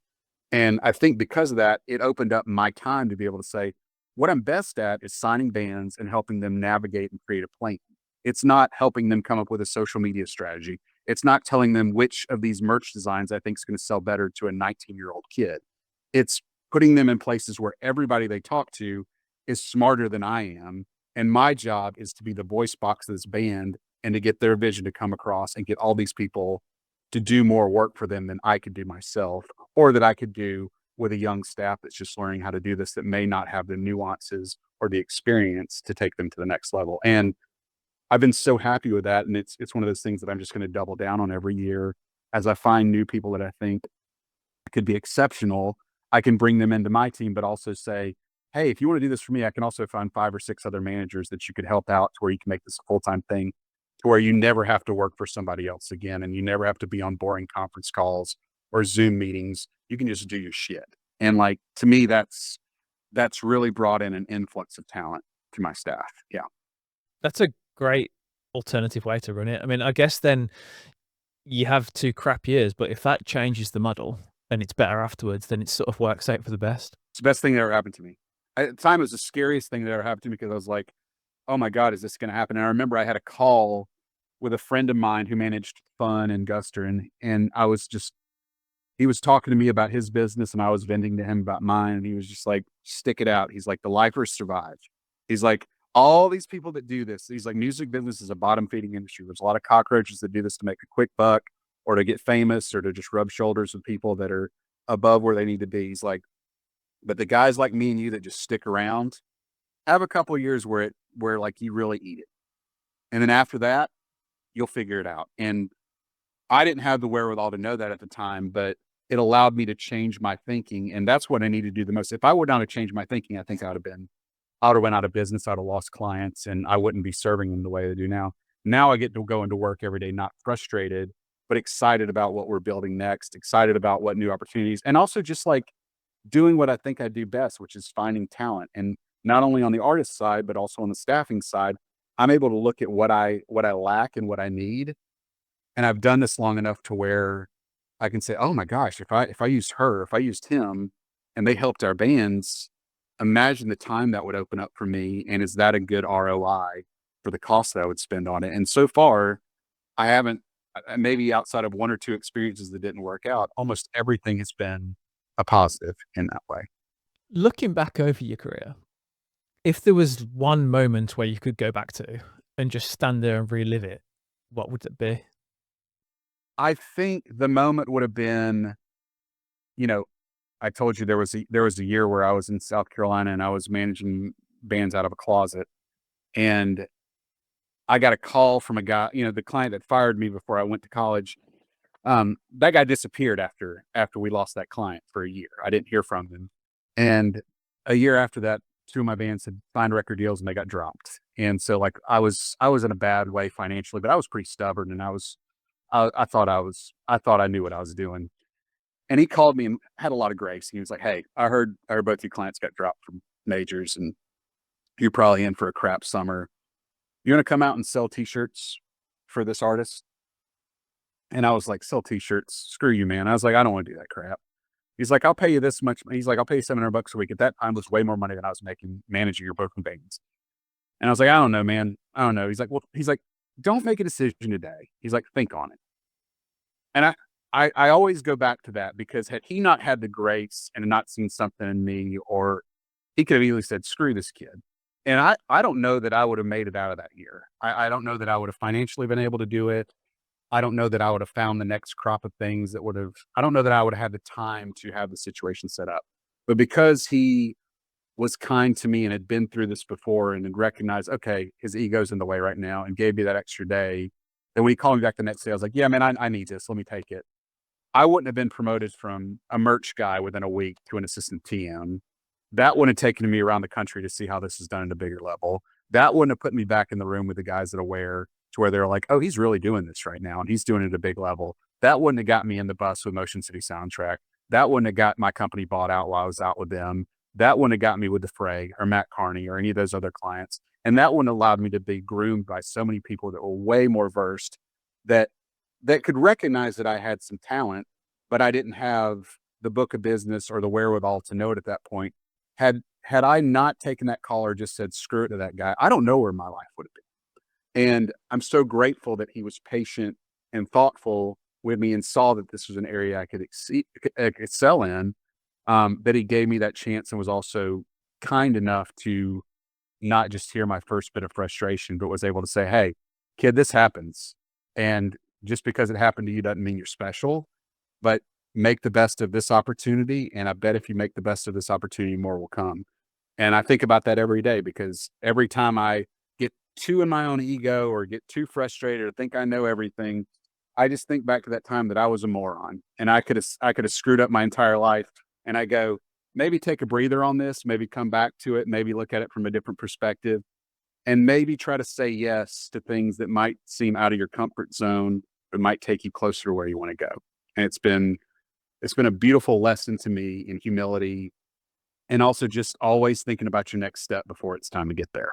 And I think because of that, it opened up my time to be able to say, what I'm best at is signing bands and helping them navigate and create a plan. It's not helping them come up with a social media strategy. It's not telling them which of these merch designs I think is going to sell better to a 19-year-old kid. It's putting them in places where everybody they talk to is smarter than I am. And my job is to be the voice box of this band and to get their vision to come across and get all these people to do more work for them than I could do myself, or that I could do with a young staff that's just learning how to do this, that may not have the nuances or the experience to take them to the next level. And I've been so happy with that. And it's one of those things that I'm just going to double down on every year as I find new people that I think could be exceptional. I can bring them into my team, but also say, hey, if you want to do this for me, I can also find 5 or 6 other managers that you could help out to where you can make this a full-time thing, to where you never have to work for somebody else again. And you never have to be on boring conference calls or Zoom meetings. You can just do your shit. And like, to me, that's really brought in an influx of talent to my staff. Yeah. That's a great alternative way to run it. I mean, I guess then you have 2 crap years, but if that changes the model and it's better afterwards, then it sort of works out for the best. It's the best thing that ever happened to me. At the time, it was the scariest thing that ever happened to me, because I was like, oh my God, is this going to happen? And I remember I had a call with a friend of mine who managed Fun and Guster, and I was just, he was talking to me about his business and I was venting to him about mine. And he was just like, stick it out. He's like, the lifers survive. He's like, all these people that do this, he's like, music business is a bottom feeding industry. There's a lot of cockroaches that do this to make a quick buck or to get famous or to just rub shoulders with people that are above where they need to be. He's like, but the guys like me and you that just stick around have a couple of years where like you really eat it. And then after that, you'll figure it out. And I didn't have the wherewithal to know that at the time, but it allowed me to change my thinking. And that's what I need to do the most. If I would not have changed my thinking, I think I would have went out of business. I'd have lost clients and I wouldn't be serving them the way they do now. Now I get to go into work every day, not frustrated, but excited about what we're building next, excited about what new opportunities, and also just like doing what I think I do best, which is finding talent. And not only on the artist side, but also on the staffing side, I'm able to look at what I lack and what I need. And I've done this long enough to where I can say, oh my gosh, if I used her, if I used him and they helped our bands, imagine the time that would open up for me. And is that a good ROI for the cost that I would spend on it? And so far, I haven't, maybe outside of 1 or 2 experiences that didn't work out, almost everything has been a positive in that way. Looking back over your career, if there was one moment where you could go back to and just stand there and relive it, what would it be? I think the moment would have been, you know, I told you there was a year where I was in South Carolina and I was managing bands out of a closet, and I got a call from a guy, the client that fired me before I went to college. That guy disappeared after we lost that client for a year. I didn't hear from him. And a year after that, 2 of my bands had signed record deals and they got dropped. And so like I was in a bad way financially, but I was pretty stubborn, and I thought I knew what I was doing. And he called me and had a lot of grace. He was like, hey, I heard both your clients got dropped from majors and you're probably in for a crap summer. You want to come out and sell t-shirts for this artist? And I was like, sell t-shirts? Screw you, man. I was like, I don't want to do that crap. He's like, I'll pay you this much. He's like, I'll pay you $700 a week. At that time, it was way more money than I was making managing your broken bands. And I was like, I don't know, man. I don't know. He's like, don't make a decision today. He's like, think on it. And I always go back to that, because had he not had the grace and not seen something in me, or he could have easily said, screw this kid. And I don't know that I would have made it out of that year. I don't know that I would have financially been able to do it. I don't know that I would have found the next crop of things that I don't know that I would have had the time to have the situation set up. But because he was kind to me and had been through this before and had recognized, okay, his ego's in the way right now, and gave me that extra day, then when he called me back the next day, I was like, yeah, man, I need this. Let me take it. I wouldn't have been promoted from a merch guy within a week to an assistant TM. That wouldn't have taken me around the country to see how this is done at a bigger level. That wouldn't have put me back in the room with the guys that are aware, to where they're like, oh, he's really doing this right now, and he's doing it at a big level. That wouldn't have got me in the bus with Motion City Soundtrack. That wouldn't have got my company bought out while I was out with them. That wouldn't have got me with the Fray or Matt Carney or any of those other clients. And that wouldn't have allowed me to be groomed by so many people that were way more versed, that could recognize that I had some talent, but I didn't have the book of business or the wherewithal to know it at that point. Had I not taken that call or just said, screw it to that guy, I don't know where my life would have been. And I'm so grateful that he was patient and thoughtful with me and saw that this was an area I could excel in, that he gave me that chance, and was also kind enough to not just hear my first bit of frustration, but was able to say, hey, kid, this happens. And just because it happened to you doesn't mean you're special, but make the best of this opportunity. And I bet if you make the best of this opportunity, more will come. And I think about that every day, because every time I get too in my own ego or get too frustrated or think I know everything, I just think back to that time that I was a moron and I could have screwed up my entire life. And I go, maybe take a breather on this, maybe come back to it, maybe look at it from a different perspective, and maybe try to say yes to things that might seem out of your comfort zone, but might take you closer to where you want to go. And it's been a beautiful lesson to me in humility, and also just always thinking about your next step before it's time to get there.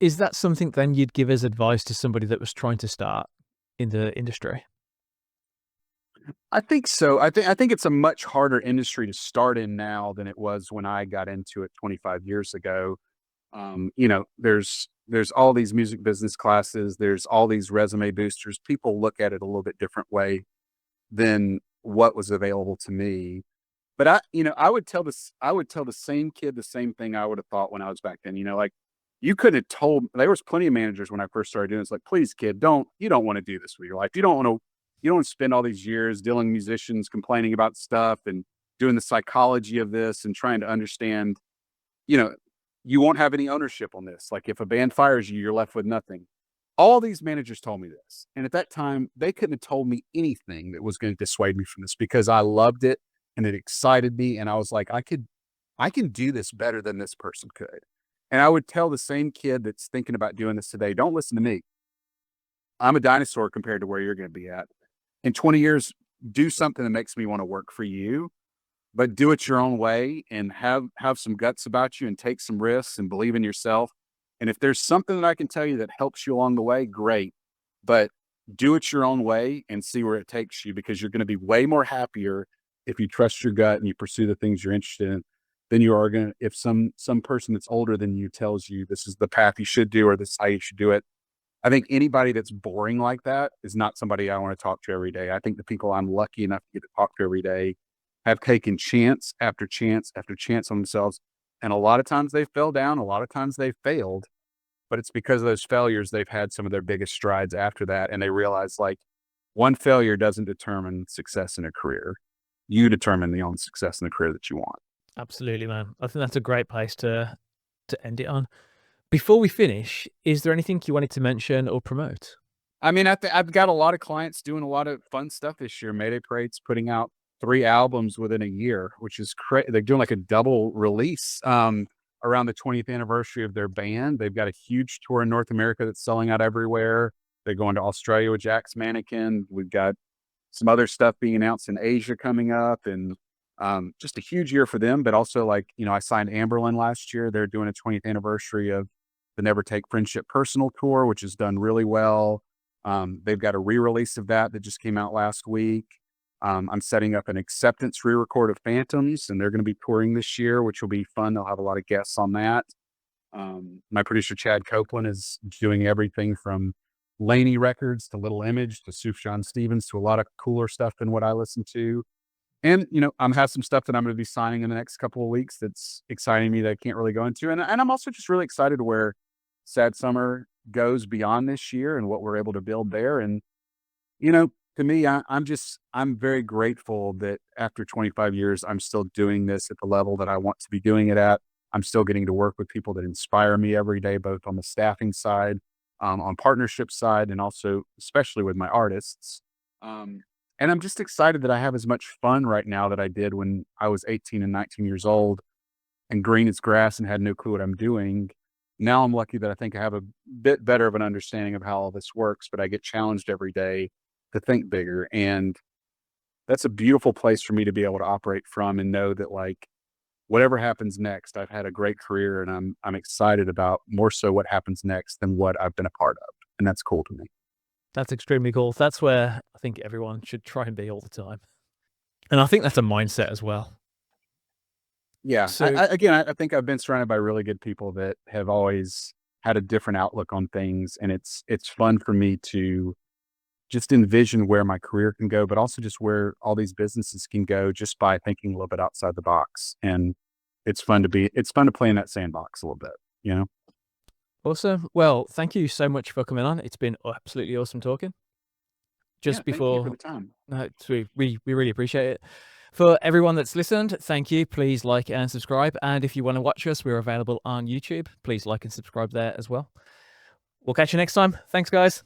Is that something then you'd give as advice to somebody that was trying to start in the industry? I think so. I think it's a much harder industry to start in now than it was when I got into it 25 years ago. There's all these music business classes. There's all these resume boosters. People look at it a little bit different way than what was available to me. But I would tell the same kid the same thing I would have thought when I was back then. Like, you could have told, there was plenty of managers when I first started doing this, like, please kid, you don't want to do this with your life. You don't want to spend all these years dealing with musicians complaining about stuff and doing the psychology of this and trying to understand, you won't have any ownership on this. Like, if a band fires you, you're left with nothing. All these managers told me this. And at that time, they couldn't have told me anything that was going to dissuade me from this, because I loved it and it excited me. And I was like, I can do this better than this person could. And I would tell the same kid that's thinking about doing this today, don't listen to me. I'm a dinosaur compared to where you're going to be at. In 20 years, do something that makes me want to work for you, but do it your own way and have some guts about you and take some risks and believe in yourself. And if there's something that I can tell you that helps you along the way, great. But do it your own way and see where it takes you, because you're going to be way more happier if you trust your gut and you pursue the things you're interested in than you are going to if some person that's older than you tells you this is the path you should do or this is how you should do it. I think anybody that's boring like that is not somebody I want to talk to every day. I think the people I'm lucky enough to get to talk to every day have taken chance after chance after chance on themselves. And a lot of times they fell down, a lot of times they failed, but it's because of those failures they've had some of their biggest strides after that. And they realize, like, one failure doesn't determine success in a career. You determine the own success in the career that you want. Absolutely, man. I think that's a great place to end it on. Before we finish, is there anything you wanted to mention or promote? I mean, I've got a lot of clients doing a lot of fun stuff this year. Mayday Parade's putting out 3 albums within a year, which is crazy. They're doing like a double release around the 20th anniversary of their band. They've got a huge tour in North America that's selling out everywhere. They're going to Australia with Jack's Mannequin. We've got some other stuff being announced in Asia coming up, and just a huge year for them. But also, like, I signed Amberlin last year. They're doing a 20th anniversary of the Never Take Friendship Personal Tour, which has done really well. They've got a re-release of that just came out last week. I'm setting up an acceptance re-record of Phantoms, and they're going to be touring this year, which will be fun. They'll have a lot of guests on that. My producer, Chad Copeland, is doing everything from Laney Records to Little Image to Sufjan Stevens to a lot of cooler stuff than what I listen to. And, I'm have some stuff that I'm going to be signing in the next couple of weeks that's exciting me that I can't really go into. And I'm also just really excited where Sad Summer goes beyond this year and what we're able to build there. And, to me, I'm very grateful that after 25 years, I'm still doing this at the level that I want to be doing it at. I'm still getting to work with people that inspire me every day, both on the staffing side, on partnership side, and also especially with my artists. And I'm just excited that I have as much fun right now that I did when I was 18 and 19 years old and green as grass and had no clue what I'm doing. Now I'm lucky that I think I have a bit better of an understanding of how all this works, but I get challenged every day to think bigger. And that's a beautiful place for me to be able to operate from and know that, like, whatever happens next, I've had a great career and I'm excited about more so what happens next than what I've been a part of. And that's cool to me. That's extremely cool. That's where I think everyone should try and be all the time. And I think that's a mindset as well. Yeah. So, I think I've been surrounded by really good people that have always had a different outlook on things. And it's fun for me to just envision where my career can go, but also just where all these businesses can go just by thinking a little bit outside the box. And it's fun to play in that sandbox a little bit, Awesome. Well, thank you so much for coming on. It's been absolutely awesome talking. just Thank you for before. the time. No, we really appreciate it. For everyone that's listened, thank you. Please like and subscribe. And if you want to watch us, we're available on YouTube. Please like and subscribe there as well. We'll catch you next time. Thanks, guys.